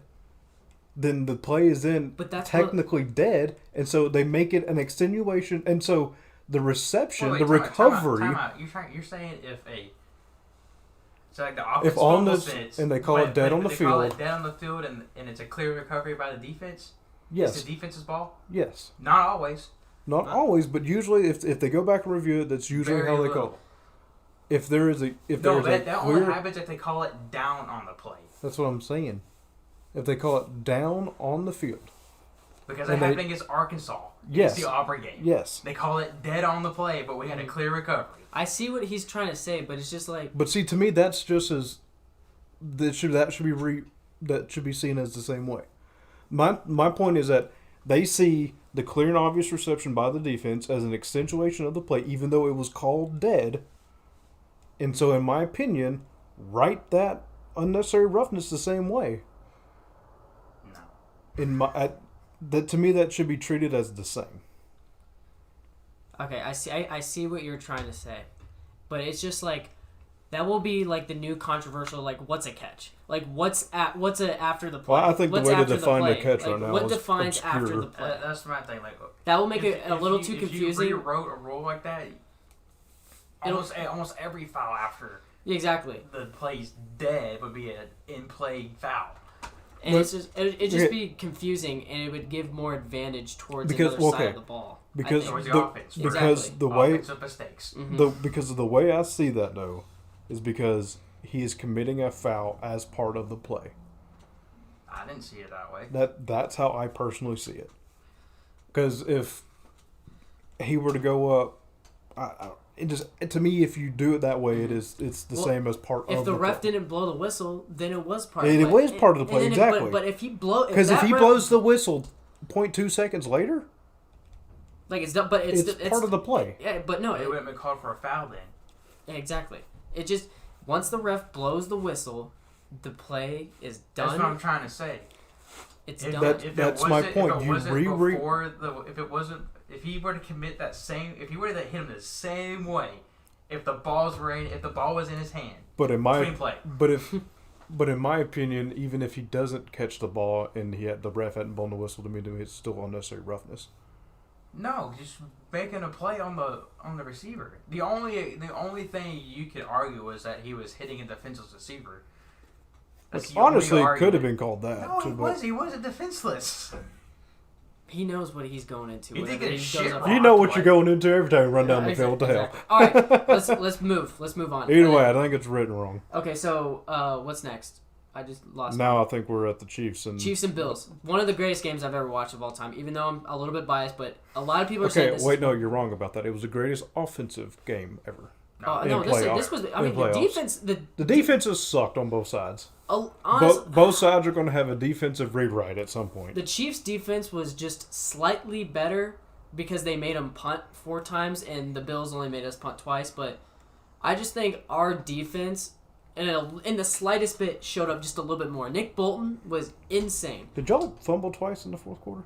then the play is then technically dead, and so they make it an extenuation, and so the reception, recovery. Time out. You're saying so like the offense fumbles and they call it dead on the field. Call it dead on the field, and it's a clear recovery by the defense. Yes, it's the defense's ball. Yes, not always. Not always, but usually, if they go back and review it, that's usually how they call it. If there is that only happens if they call it down on the play. That's what I'm saying. If they call it down on the field. Because that happened against Arkansas. Yes. It's the Auburn game. Yes. They call it dead on the play, but we had a clear recovery. I see what he's trying to say, but it's just like. But see, to me, that's just as that should be seen as the same way. My point is that they see the clear and obvious reception by the defense as an accentuation of the play, even though it was called dead. And so, in my opinion, write that unnecessary roughness the same way. To me, that should be treated as the same. Okay, I see what you're trying to say, but it's just like that will be like the new controversial, like, what's a catch? Like, what's after the play? Well, I think the way to define a catch right now what defines obscure. after the play? That's my thing. Like, that will make it a little too confusing. If you rewrote a rule like that, almost every foul after exactly the play's dead would be an in-play foul. And it'd just be confusing, and it would give more advantage towards the other side of the ball. Because the way offensive mistakes. Because of the way I see that though, is because he is committing a foul as part of the play. I didn't see it that way. That's how I personally see it. Because if he were to go up, to me, if you do it that way, it's the same as part of the play. If the ref didn't blow the whistle, then it was part of the play. It was part of the play, exactly. But if he blows... Because if he blows the whistle 0.2 seconds later... Like, it's done, but it's part of the play. Yeah, but no... It wouldn't have been called for a foul then. Exactly. It just... Once the ref blows the whistle, the play is done. That's what I'm trying to say. It's done. That's my point. If he were to commit that same, if he were to hit him the same way, if the ball was in his hand, but in my play. but in my opinion, even if he doesn't catch the ball and the ref hadn't blown the whistle, to me it's still unnecessary roughness. No, just making a play on the receiver. The only thing you could argue is that he was hitting a defenseless receiver. Honestly, it could have been called that. No, he wasn't defenseless. He knows what he's going into. You know what you're going into every time you run down the field. What the hell? All right, let's move. Let's move on. Either way, I think it's written wrong. Okay, so what's next? I just lost. Now I think we're at the Chiefs and Bills. One of the greatest games I've ever watched of all time. Even though I'm a little bit biased, but a lot of people are saying this. Okay, wait, no, you're wrong about that. It was the greatest offensive game ever. This was. I mean, the defense. The defenses sucked on both sides. Both sides are going to have a defensive rewrite at some point. The Chiefs' defense was just slightly better because they made them punt 4 times, and the Bills only made us punt twice. But I just think our defense, in the slightest bit, showed up just a little bit more. Nick Bolton was insane. Did y'all fumble twice in the fourth quarter?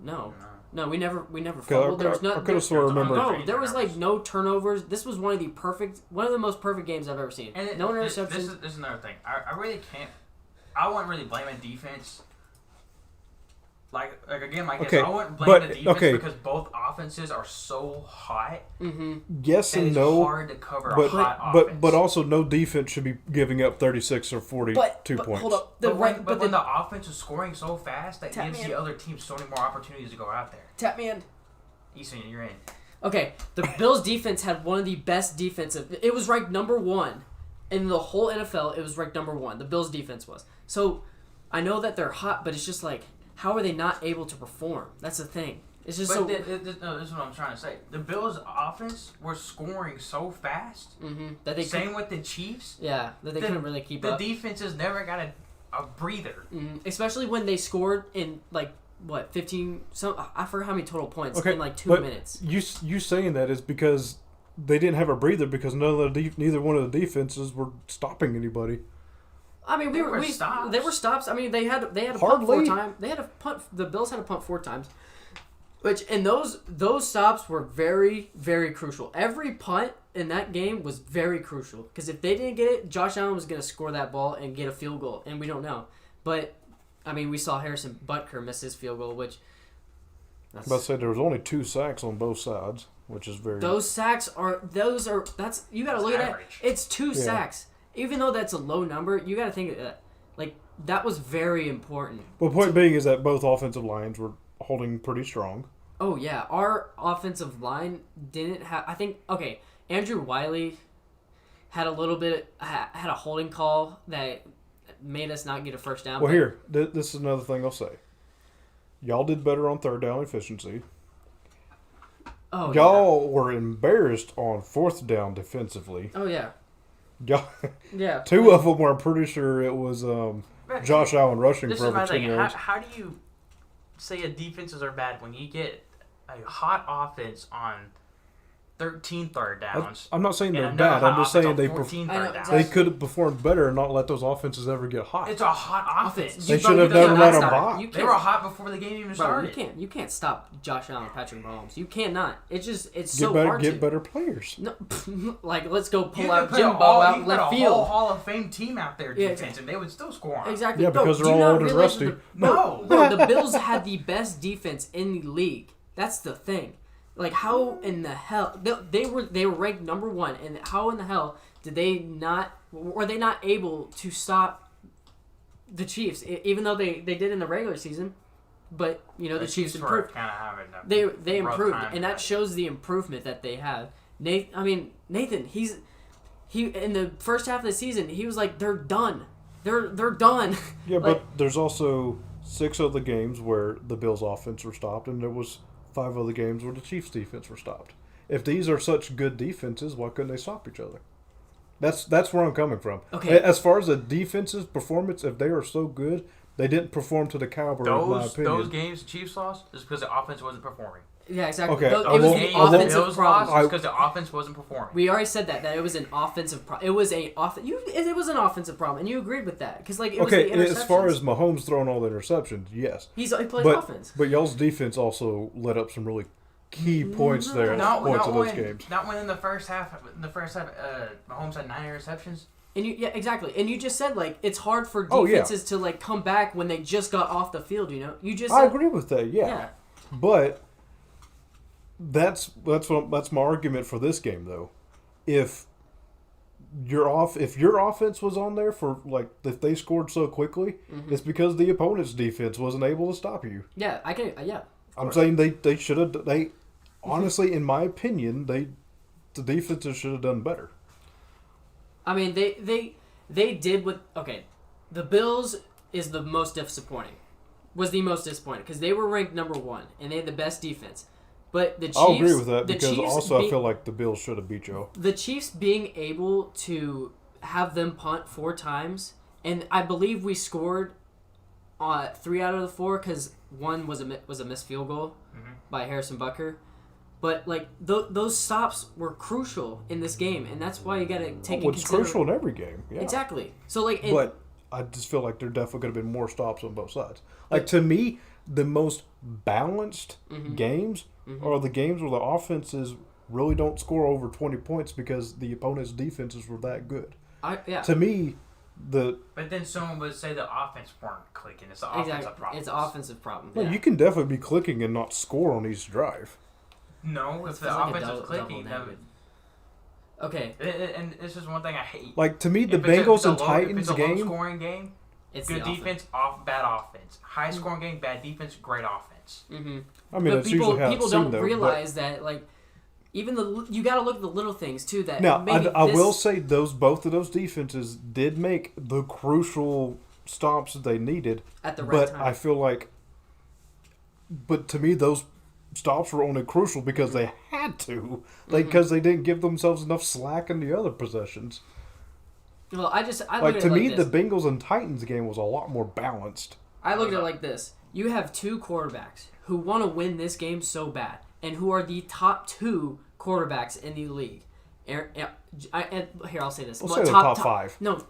No, we never fumbled. There was I could have sworn I remember. No, there was like no turnovers. This was one of the most perfect games I've ever seen. And no interceptions. This is another thing. I really can't. I wouldn't really blame a defense. I wouldn't blame the defense because both offenses are so hot. Mm-hmm. Yes and no. It's hard to cover a hot offense. But also, no defense should be giving up 36 or 42 points. Hold up. When the offense is scoring so fast, that gives the other team so many more opportunities to go out there. Tap me in. Easton, you're in. Okay, the Bills defense had one of the best defensive. It was ranked number 1 in the whole NFL. It was ranked number 1. The Bills defense was. So I know that they're hot, but it's just like, how are they not able to perform? That's the thing. It's just no, this is what I'm trying to say. The Bills' offense were scoring so fast. That they Same with the Chiefs. Yeah, that they couldn't really keep up. The defenses never got a breather. Especially when they scored in like what 15. I forgot how many total points in like 2 minutes. You saying that is because they didn't have a breather because neither one of the defenses were stopping anybody. I mean, they were stops. I mean, they had a punt 4 times. They had a punt. The Bills had a punt 4 times. And those stops were very, very crucial. Every punt in that game was very crucial because if they didn't get it, Josh Allen was going to score that ball and get a field goal, and we don't know. But I mean, we saw Harrison Butker miss his field goal, which. I was about to say there was only 2 sacks on both sides, which is very. Those sacks are you got to look at that. It's 2 sacks, even though that's a low number. You got to think of that. Like that was very important. Well, the point being is that both offensive lines were holding pretty strong. Oh yeah, our offensive line didn't have. I think Andrew Wiley had had a holding call that made us not get a first down. Well, here, this is another thing I'll say. Y'all did better on 3rd down efficiency. Oh, y'all were embarrassed on 4th down defensively. Oh yeah. Y'all, yeah. 2 of them were, I'm pretty sure it was Josh Allen rushing for over 10 yards. How do you say a defenses are bad when you get a hot offense on 13 third downs? I'm not saying they're bad. I'm just saying they could have performed better and not let those offenses ever get hot. It's a hot offense. They should have never let them hot. They were hot before the game even started. You can't stop Josh Allen and Patrick Mahomes. You cannot. It's hard to get better players. No, like let's go pull out Jimbo out left field. You put a whole Hall of Fame team out there defense, and they would still score on. Exactly. Yeah, because they're all old and rusty. Bro, the Bills had the best defense in the league. That's the thing. Like how in the hell they were ranked number 1, and how in the hell did they not were they not able to stop the Chiefs even though they did in the regular season? But the Chiefs improved. They improved, and that shows the improvement that they have. Nathan, he in the first half of the season he was like they're done. They're done. Yeah, but there's also 6 other games where the Bills' offense were stopped, and there was 5 other games where the Chiefs' defense were stopped. If these are such good defenses, why couldn't they stop each other? That's where I'm coming from. Okay. As far as the defense's performance, if they are so good, they didn't perform to the caliber, in my opinion. Those games the Chiefs lost is because the offense wasn't performing. Yeah, exactly. Okay. It was the offensive problem. Because the offense wasn't performing. We already said that it was an offensive problem. It was an offensive problem, and you agreed with that because it was the interceptions. As far as Mahomes throwing all the interceptions, yes, he plays offense. But y'all's defense also let up some really key points there. Points in those games. Not when in the first half. Mahomes had 9 interceptions. And exactly. And you just said it's hard for defenses to come back when they just got off the field. You just. I agree with that. Yeah. But. That's my argument for this game though. If your offense was on there for if they scored so quickly, it's because the opponent's defense wasn't able to stop you. Yeah, I can. Yeah, I'm saying they should have. They honestly, in my opinion, the defenses should have done better. I mean, they did what. Okay, the Bills is the most disappointing. Was the most disappointing because they were ranked number 1 and they had the best defense. But the Chiefs... I'll agree with that because I feel like the Bills should have beat y'all. The Chiefs being able to have them punt 4 times, and I believe we scored 3 out of the 4 because 1 was a missed field goal by Harrison Butker. But those stops were crucial in this game, and that's why you got to take into consideration. It's crucial in every game. Yeah. Exactly. So but I just feel like there definitely could have been more stops on both sides. To me, the most balanced games are the games where the offenses really don't score over 20 points because the opponent's defenses were that good. To me, But then someone would say the offense weren't clicking. It's the offensive problem. It's an offensive problem. Well, you can definitely be clicking and not score on each drive. No, if the offense is clicking, that would... Okay. And this is one thing I hate. To me, the Bengals and Titans game... If it's a low-scoring game, It's good the defense, bad offense. High scoring game, bad defense, great offense. Mm-hmm. I mean, But that's usually how people it's seen, don't though, realize that like even you got to look at the little things too. That Now, maybe I will say both of those defenses did make the crucial stops that they needed at the right but time. I feel like, but to me, those stops were only crucial because they had to, because they didn't give themselves enough slack in the other possessions. Well, I look Like at to it me, like the this. Bengals and Titans game was a lot more balanced. I look at it like this: you have two quarterbacks who want to win this game so bad, and who are the top two quarterbacks in the league. Here, I'll say this: We'll say the top five. No,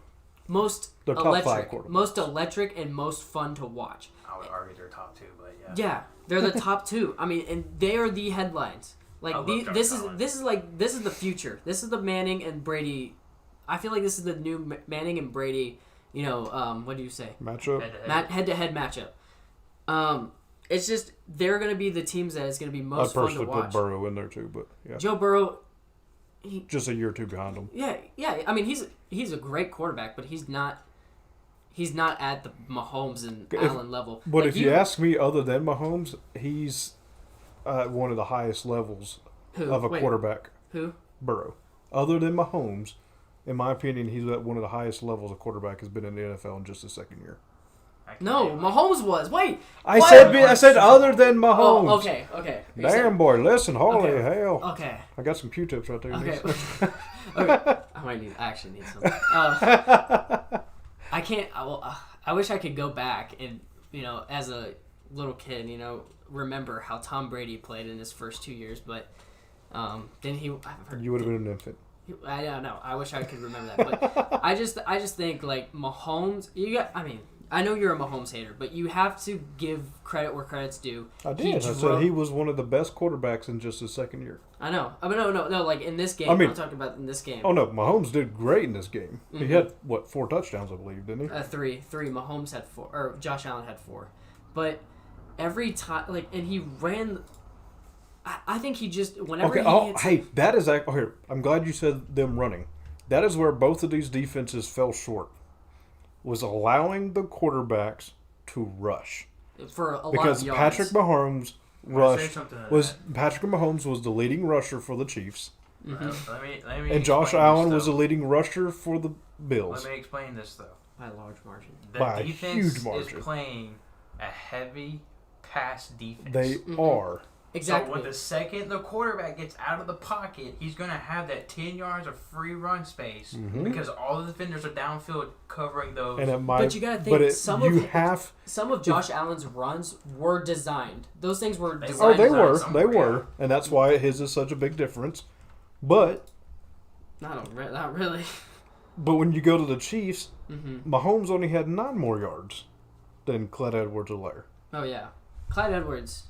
most They're top five electric, quarterbacks. most electric, and most fun to watch. I would argue they're top two, but yeah. Yeah, they're the top two. I mean, and they are the headlines. Like I love Josh this Allen. is the future. This is the Manning and Brady. I feel like this is the new Manning and Brady. You know, what do you say? Matchup. Head-to-head matchup. It's just they're going to be the teams that it's going to be most I'd fun to personally watch. put Burrow in there too, but yeah, Joe Burrow, just a year or two behind him. yeah. I mean, he's a great quarterback, but he's not at the Mahomes and Allen level. But Like, if you ask me, other than Mahomes, he's at one of the highest levels of a quarterback. Who? Burrow. Other than Mahomes, in my opinion, he's at one of the highest levels a quarterback has been in the NFL in just his second year. No, Mahomes was. Wait. I what? said other than Mahomes. Oh, okay. Damn, boy, listen, holy Okay. hell. Okay. I got some Q-tips right there. Okay. Okay. I actually need some. I can't. I wish I could go back and as a little kid, remember how Tom Brady played in his first 2 years, but then he. You would have been an infant. I don't know. I wish I could remember that, but I just think like Mahomes. I know you're a Mahomes hater, but you have to give credit where credit's due. I did. I said he was one of the best quarterbacks in just his second year. I know. But no. Like in this game, I'm talking about in this game. Oh no, Mahomes did great in this game. Mm-hmm. He had 4 touchdowns, I believe, didn't he? Three. Mahomes had 4, or Josh Allen had 4. But every time, and he ran. I think he just whenever he hits. Hey, that is here. I'm glad you said them running. That is where both of these defenses fell short. Was allowing the quarterbacks to rush for a because lot of yards. Patrick Mahomes Patrick Mahomes was the leading rusher for the Chiefs. Mm-hmm. Let me and Josh Allen was the leading rusher for the Bills. Let me explain this though. By a large margin. The By a defense huge margin. is playing a heavy pass defense. They are. Exactly. So when the second the quarterback gets out of the pocket, he's going to have that 10 yards of free run space because all the defenders are downfield covering those. But you got to think some of Josh Allen's runs were designed. Those things were designed. Oh, they were, and that's why his is such a big difference. But not really. But when you go to the Chiefs, Mahomes only had 9 more yards than Clyde Edwards-Helaire. Oh yeah, Clyde Edwards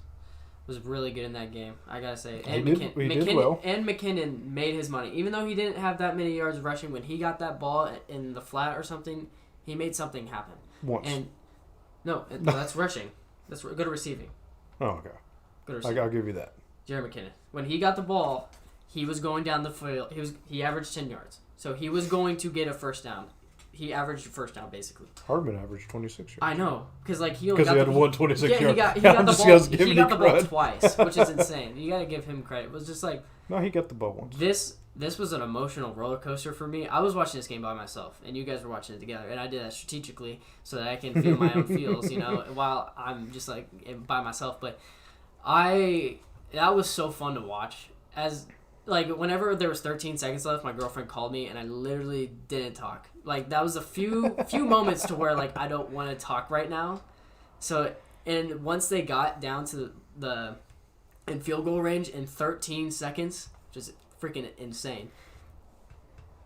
was really good in that game, I gotta say. And he did well. And McKinnon made his money. Even though he didn't have that many yards rushing, when he got that ball in the flat or something, he made something happen. Once. And no, that's rushing. That's good receiving. Oh, okay. Good receiving. I'll give you that. Jerry McKinnon. When he got the ball, he was going down the field. He averaged 10 yards. So he was going to get a first down. He averaged a first down, basically. Hardman averaged 26 yards. I know, because he only got he had 126 yards. He got the ball twice, which is insane. You got to give him credit. It was just like no, he got the ball once. This was an emotional roller coaster for me. I was watching this game by myself, and you guys were watching it together, and I did that strategically so that I can feel my own feels, while I'm just like by myself. But that was so fun to watch. Whenever there was 13 seconds left, my girlfriend called me, and I literally didn't talk. That was a few moments to where I don't want to talk right now. So, and once they got down to the in field goal range in 13 seconds, which is freaking insane.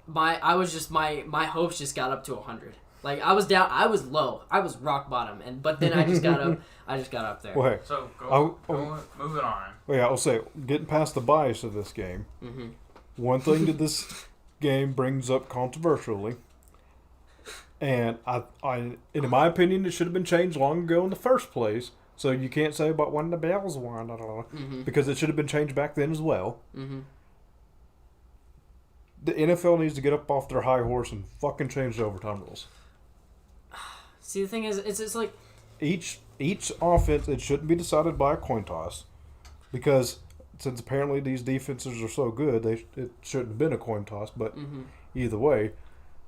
My hopes just got up to 100. I was down, I was low, I was rock bottom, but then I just got up. I just got up there. Well, hey, so moving on. Well, yeah, I'll say getting past the bias of this game. Mm-hmm. One thing that this game brings up controversially. And in my opinion, it should have been changed long ago in the first place. So you can't say about when the Bells won, because it should have been changed back then as well. Mm-hmm. The NFL needs to get up off their high horse and fucking change the overtime rules. See, the thing is, it's like Each offense, it shouldn't be decided by a coin toss, because since apparently these defenses are so good, it shouldn't have been a coin toss. But either way,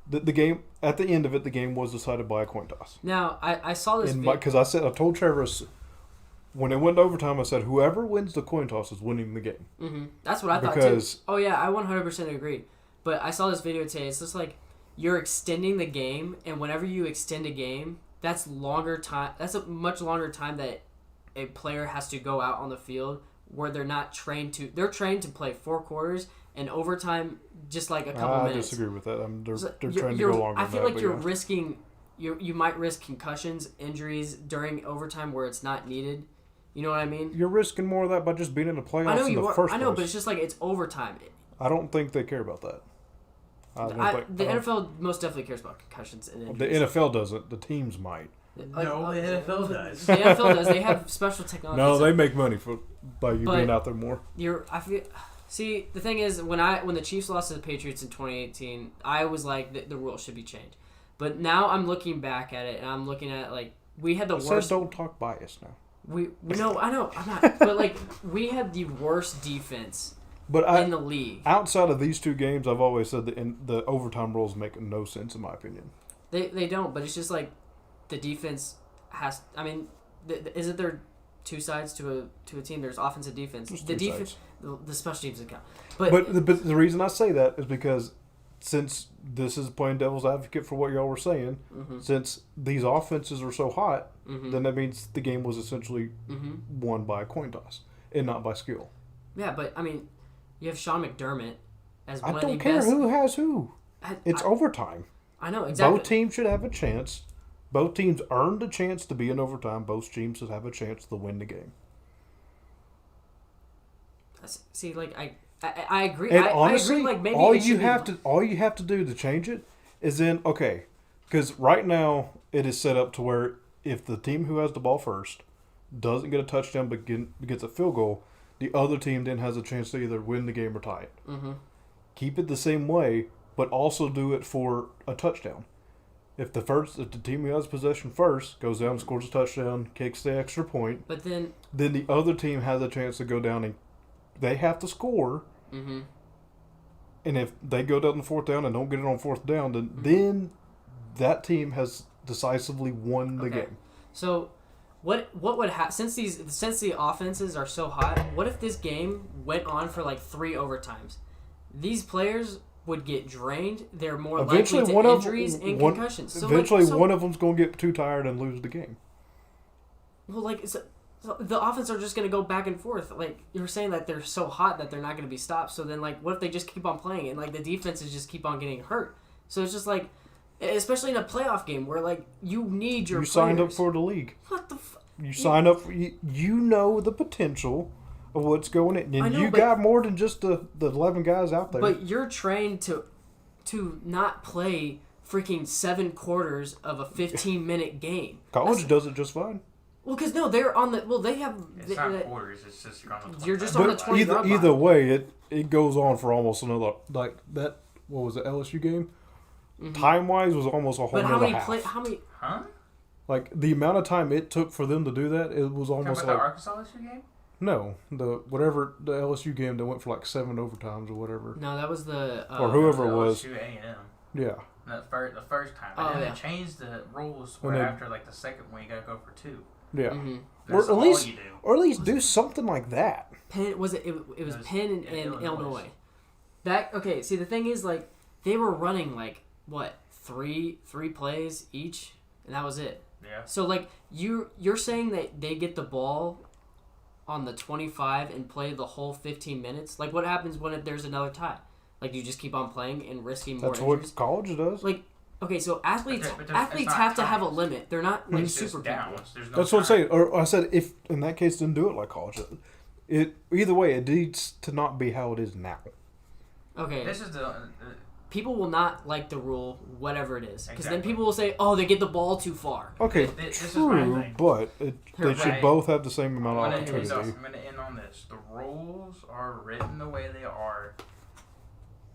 the game at the end of it, the game was decided by a coin toss. Now I saw this because I told Trevor when it went to overtime, I said whoever wins the coin toss is winning the game. Mm-hmm. That's what I thought too. Oh yeah, I 100% agree. But I saw this video today. It's just like you're extending the game, and whenever you extend a game, that's longer time. That's a much longer time that a player has to go out on the field where they're not trained to. They're trained to play 4 quarters and overtime, just like a couple minutes. I disagree with that. They're So trying to go longer. I feel like you're risking. You might risk concussions, injuries during overtime where it's not needed. You know what I mean? You're risking more of that by just being in the playoffs in the first place. I know, but it's just like it's overtime. I don't think they care about that. The NFL most definitely cares about concussions and injuries. The NFL doesn't. The teams might. No, the NFL does. The NFL does. They have special technology. No, they make money by you being out there more. See, the thing is, when the Chiefs lost to the Patriots in 2018, I was like, the rules should be changed. But now I'm looking back at it, and I'm looking at like we had the worst. Don't talk bias now. I know, I'm not. But like we had the worst defense in the league. Outside of these 2 games, I've always said that the overtime rules make no sense in my opinion. They don't, but it's just like the defense has. I mean, isn't there 2 sides to a team? There's offense and defense. There's the defense, sides. the special teams account. But the reason I say that is because since this is playing devil's advocate for what y'all were saying, since these offenses are so hot, then that means the game was essentially won by a coin toss and not by skill. Yeah, but I mean, you have Sean McDermott as one of the best. I don't care who has who. It's overtime. I know, exactly. Both teams should have a chance. Both teams earned a chance to be in overtime. Both teams should have a chance to win the game. See, like I agree. And honestly, I agree, like maybe all you have to do to change it is then because right now it is set up to where if the team who has the ball first doesn't get a touchdown but gets a field goal, the other team then has a chance to either win the game or tie it. Keep it the same way, but also do it for a touchdown. If the team who has possession first goes down and scores a touchdown, kicks the extra point, but then the other team has a chance to go down and they have to score. And if they go down the 4th down and don't get it on 4th down, then that team has decisively won the game. So what would happen since the offenses are so hot? What if this game went on for like 3 overtimes? These players would get drained. They're more likely to injuries and concussions. So one of them's going to get too tired and lose the game. Well, so the offense are just going to go back and forth. Like you were saying that they're so hot that they're not going to be stopped. So then, like, what if they just keep on playing and like the defenses just keep on getting hurt? So it's just like, especially in a playoff game where like you need your. You signed up for the league. What the? You signed up. You know the potential of what's going in, and you got more than just the 11 guys out there. But you're trained to not play freaking 7 quarters of a 15-minute game. College does it just fine. Well, because they're on the. Well, they have. It's not quarters. It's just you're just on the 20. Either way, it goes on for almost another like that. What was the LSU game? Time wise was almost a whole. But how many? Huh? Like the amount of time it took for them to do that, it was almost like the Arkansas LSU game. No, the LSU game that went for like 7 overtimes or whatever. No, that was the or whoever it was. LSU A&M. Yeah. The first time, and then they changed the rules where after like the second one you gotta go for 2. Yeah, or at least do something like that. Penn was it? It was Penn and Illinois. See, the thing is, like, they were running like what three plays each, and that was it. Yeah. So like you're saying that they get the ball on the 25 and play the whole 15 minutes? Like, what happens when there's another tie? Like, you just keep on playing and risking more injuries? That's what college does. Like, okay, so athletes have to have a limit. They're not like super people. That's what I'm saying. Or I said, if in that case, then do it like college. Either way, it needs to not be how it is now. Okay. This is the people will not like the rule, whatever it is, because then people will say, "Oh, they get the ball too far." Okay, true, but they should both have the same amount of opportunity. I'm going to end on this. The rules are written the way they are.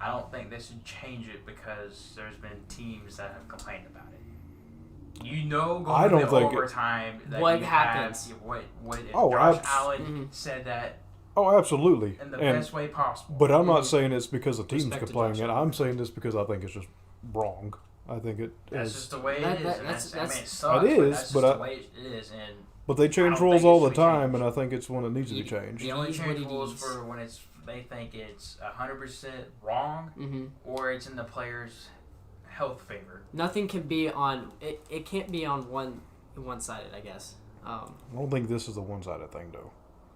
I don't think they should change it because there's been teams that have complained about it. Going I don't into think overtime that what you happens. Have, what if Oh, Josh Allen said that Oh, absolutely. in the best way possible. But I'm not saying it's because the team's Respect to complaining Josh it. Allen. I'm saying this because I think it's just wrong. I think that's is. just the way it is. I mean, it sucks, it is, but that's just but the way it is. And But they change I don't rules think it all the should be time, changed. and I think it's one that needs to be changed. the only It is change what it rules is. for when they think it's 100% wrong or it's in the player's health favor. Nothing can be on it. It can't be on one-sided, I guess. I don't think this is a one-sided thing, though.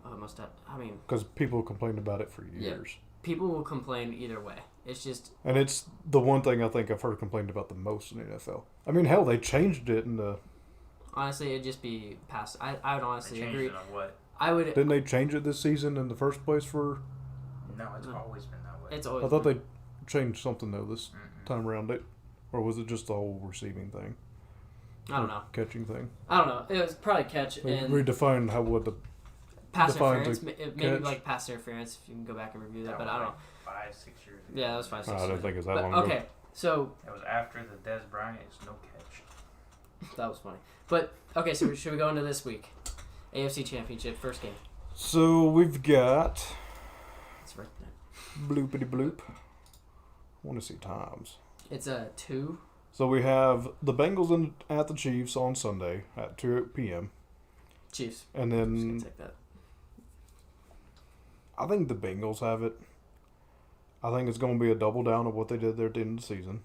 Almost. I mean, because people complained about it for years. People will complain either way. It's just. And it's the one thing I think I've heard complained about the most in the NFL. I mean, hell, they changed it in the. Honestly, it'd just be past. I would honestly agree. It on what? I would. Didn't they change it this season in the first place for? No, it's always been that way. It's always. I thought they changed something though this time around it, or was it just the whole receiving thing? I don't know. Catching thing. I don't know. It was probably catch and Redefine what the pass define interference. Maybe catch. like pass interference. If you can go back and review that, That but was I don't know. like 5-6 years ago. Yeah, that was 5, 6 I years. didn't think it was that But, long ago. okay, so It was after the Des Bryant is no catch. that was funny. But okay, so should we go into this week? AFC Championship first game. So we've got It's right there. bloopity bloop. I want to see times. It's a 2. So we have the Bengals at the Chiefs on Sunday at 2 p.m. Chiefs. And I'm just then gonna take that. I think the Bengals have it. I think it's going to be a double down of what they did there at the end of the season.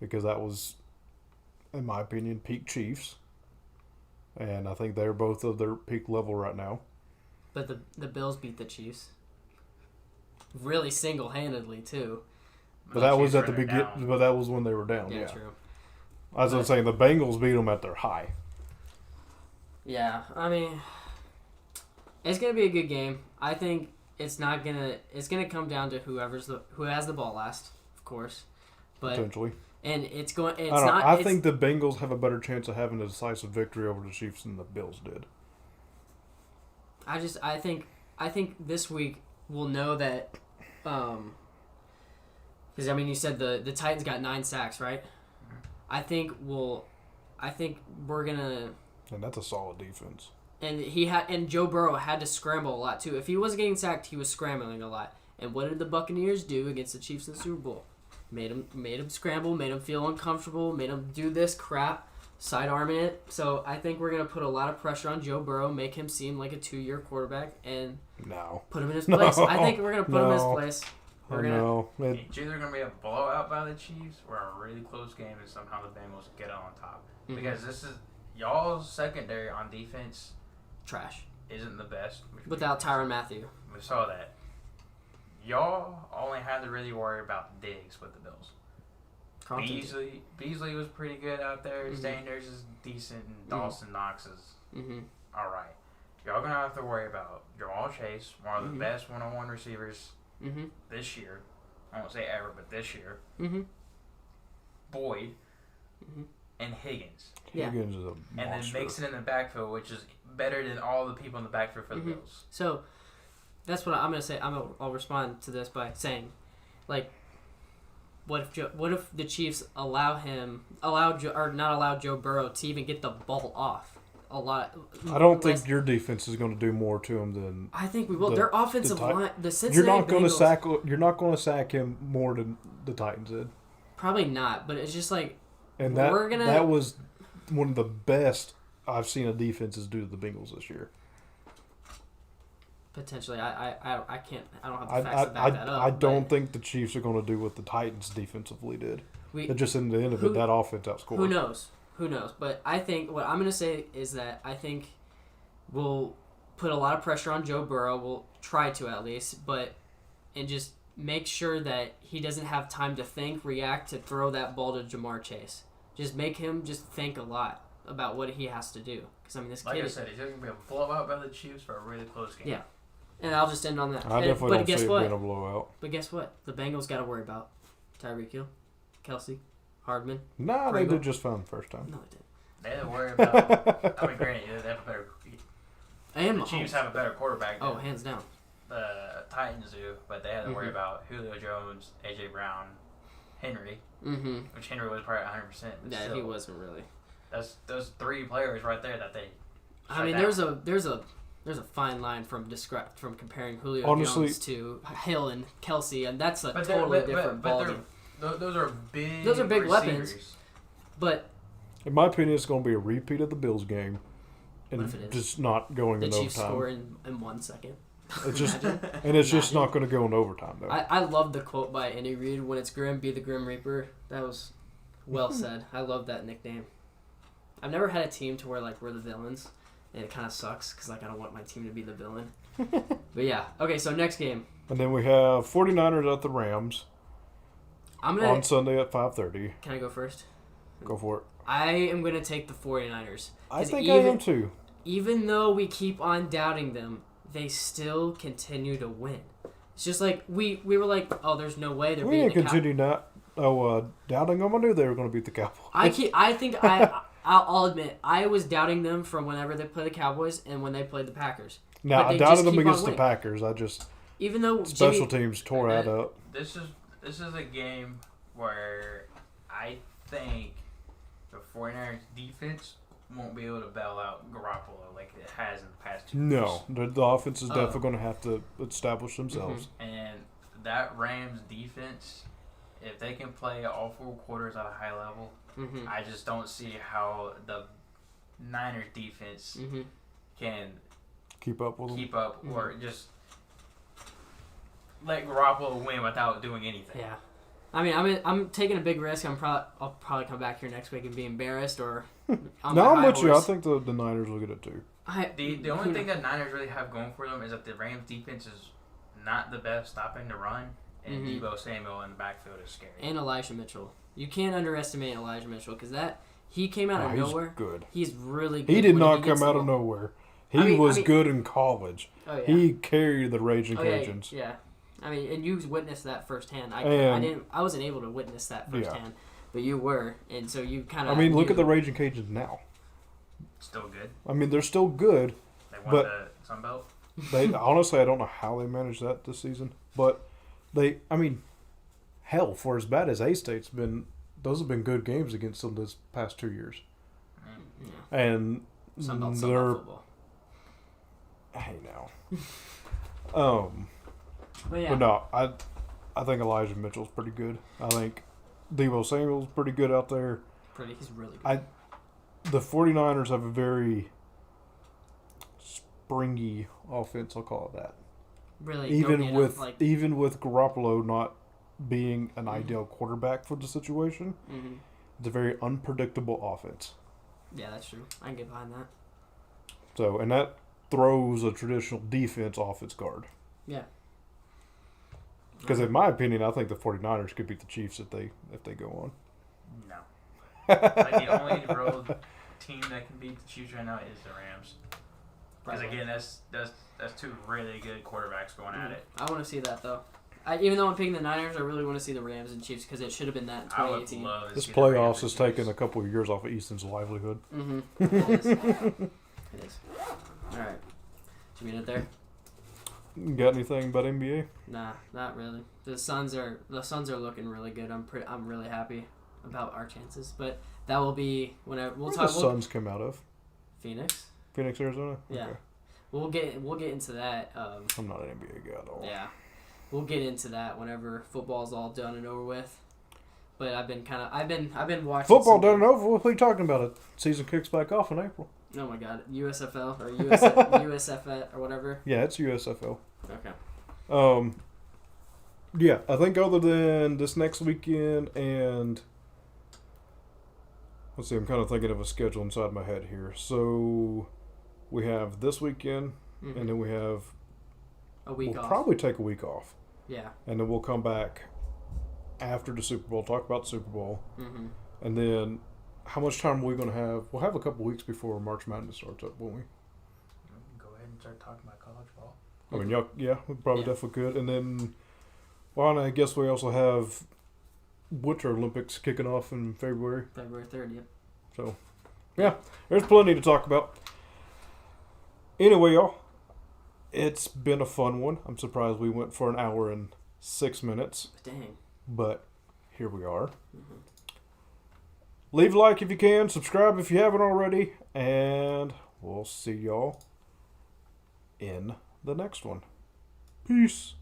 Because that was, in my opinion, peak Chiefs. And I think they're both of their peak level right now. But the Bills beat the Chiefs. Really single-handedly too. But that was at the beginning. But that was when they were down. Yeah, True. As I was saying, the Bengals beat them at their high. Yeah, I mean, it's gonna be a good game. I think it's not gonna. It's gonna come down to who has the ball last, of course. But Potentially. and it's going. It's I don't know. not. I it's, think the Bengals have a better chance of having a decisive victory over the Chiefs than the Bills did. I think this week we'll know that. Because I mean, you said the Titans got 9 sacks, right? I think we're gonna. And that's a solid defense. And Joe Burrow had to scramble a lot too. If he wasn't getting sacked, he was scrambling a lot. And what did the Buccaneers do against the Chiefs in the Super Bowl? Made him scramble, made him feel uncomfortable, made him do this crap, sidearming it. So I think we're gonna put a lot of pressure on Joe Burrow, make him seem like a 2-year quarterback, and put him in his place. I think we're gonna put him in his place. It's either going to be a blowout by the Chiefs or a really close game and somehow the Bengals get on top. Because this is y'all's secondary on defense. Trash. Isn't the best. Without Tyrann Mathieu. We saw that. Y'all only had to really worry about Diggs with the Bills. Beasley was pretty good out there. Sanders is decent, and Dawson Knox is all right. Y'all going to have to worry about Jamal Chase, one of the best one-on-one receivers this year. I won't say ever, but this year. Boyd and Higgins. Yeah. Higgins is a monster. And then Mixon in the backfield, which is better than all the people in the backfield for the Bills. So that's what I'm gonna say. I'll respond to this by saying, like, what if the Chiefs not allow Joe Burrow to even get the ball off? A lot. I don't think your defense is going to do more to him than. I think we will. Their offensive line, the Cincinnati You're not going to Bengals- sack. You're not going to sack him more than the Titans did. Probably not, but it's just like. And that was one of the best I've seen a defenses do to the Bengals this year. Potentially, I can't. I don't have the facts to back that up. I don't think the Chiefs are going to do what the Titans defensively did. It just in the end of it, that offense outscored. Who knows? Who knows? But I think what I'm going to say is that I think we'll put a lot of pressure on Joe Burrow. We'll try to at least, and just make sure that he doesn't have time to think, react, to throw that ball to Jamar Chase. Just make him just think a lot about what he has to do. Because I mean, this kid. Like I said, it's going to be a blowout by the Chiefs for a really close game. Yeah. And I'll just end on that. I definitely don't see it being a blowout. But guess what? The Bengals got to worry about Tyreek Hill, Kelsey, Hardman. Nah, they did just fine the first time. No, they didn't. They had to worry about. I mean, granted, they have a better. And the Chiefs have a better quarterback. Oh, hands down. The Titans do, but they had to worry about Julio Jones, AJ Brown, Henry. Which Henry was probably 100%. Yeah, he wasn't really. That's those 3 players right there that they. I mean, there's a fine line from comparing Julio Jones to Hill and Kelsey, and that's a totally different ballgame. Those are big. Those are big receivers. weapons. But in my opinion, it's going to be a repeat of the Bills game, and just not going in overtime. The Chiefs score in 1 second. It's just it's just not going to go in overtime though. I love the quote by Andy Reid, "When it's grim, be the Grim Reaper." That was well said. I love that nickname. I've never had a team to where like we're the villains, and it kind of sucks because like I don't want my team to be the villain. But yeah, okay. So next game, and then we have 49ers at the Rams. On Sunday at 5:30. Can I go first? Go for it. I am going to take the 49ers. I think I am too. Even though we keep on doubting them, they still continue to win. It's just like we were like, oh, there's no way they're beating the Cowboys. We didn't continue doubting them. I knew they were going to beat the Cowboys. I'll admit, I was doubting them from whenever they played the Cowboys and when they played the Packers. No, I doubted them against the Packers. Even though special teams tore that up. This is a game where I think the 49ers defense won't be able to bail out Garoppolo like it has in the past 2 years. No, the offense is definitely going to have to establish themselves. Mm-hmm. And that Rams defense, if they can play all 4 quarters at a high level, I just don't see how the Niners defense can keep up with them. Or just let Garoppolo win without doing anything. Yeah. I mean, I'm taking a big risk. I'll probably come back here next week and be embarrassed or. I'm with you. I think the Niners will get it too. The only thing that Niners really have going for them is that the Rams defense is not the best stopping the run, and Deebo Samuel in the backfield is scary. And Elijah Mitchell. You can't underestimate Elijah Mitchell because he came out of nowhere. He's good. He's really good. He did not come out of nowhere. He was good in college. Oh, yeah. He carried the Raging Cajuns. Yeah. I mean, and you witnessed that firsthand. I wasn't able to witness that firsthand, but you were, and so you kind of. I mean, look at the Raging Cajuns now. Still good. I mean, they're still good. They won the Sun Belt. Honestly, I don't know how they managed that this season, but hell, for as bad as A-State's been, those have been good games against them this past 2 years. Yeah. And Sun Belt football. Hey now. But no, I think Elijah Mitchell's pretty good. I think Deebo Samuel's pretty good out there. He's really good. The 49ers have a very springy offense, I'll call it that. Really, even with Garoppolo not being an ideal quarterback for the situation, it's a very unpredictable offense. Yeah, that's true. I can get behind that. So, and that throws a traditional defense off its guard. Yeah. Because in my opinion, I think the 49ers could beat the Chiefs if they go on. No. Like the only road team that can beat the Chiefs right now is the Rams. Because again, that's 2 really good quarterbacks going at it. I want to see that though. Even though I'm picking the Niners, I really want to see the Rams and Chiefs because it should have been that in 2018. I would love to this see playoffs has taken a couple of years off of Easton's livelihood. It is. It is. All right. Should we end it there? Got anything about NBA? Nah, not really. The Suns are looking really good. I'm really happy about our chances, but that will be whenever we'll talk. The Suns come out of Phoenix, Arizona. Yeah, okay. We'll get into that. I'm not an NBA guy at all. Yeah, we'll get into that whenever football's all done and over with. But I've been watching football done and over. What are you talking about? It season kicks back off in April. Oh my God, USFL or USFL or whatever. Yeah, it's USFL. Okay. Yeah, I think other than this next weekend and let's see, I'm kind of thinking of a schedule inside my head here. So we have this weekend, and then we have a week off. We'll probably take a week off. Yeah. And then we'll come back after the Super Bowl, talk about the Super Bowl, and then. How much time are we going to have? We'll have a couple weeks before March Madness starts up, won't we? Go ahead and start talking about college ball. I mean, we probably definitely could. And then, well, I guess we also have Winter Olympics kicking off in February. February 3rd, yep. So, yeah, there's plenty to talk about. Anyway, y'all, it's been a fun one. I'm surprised we went for an hour and 6 minutes. Dang. But here we are. Leave a like if you can. Subscribe if you haven't already. And we'll see y'all in the next one. Peace.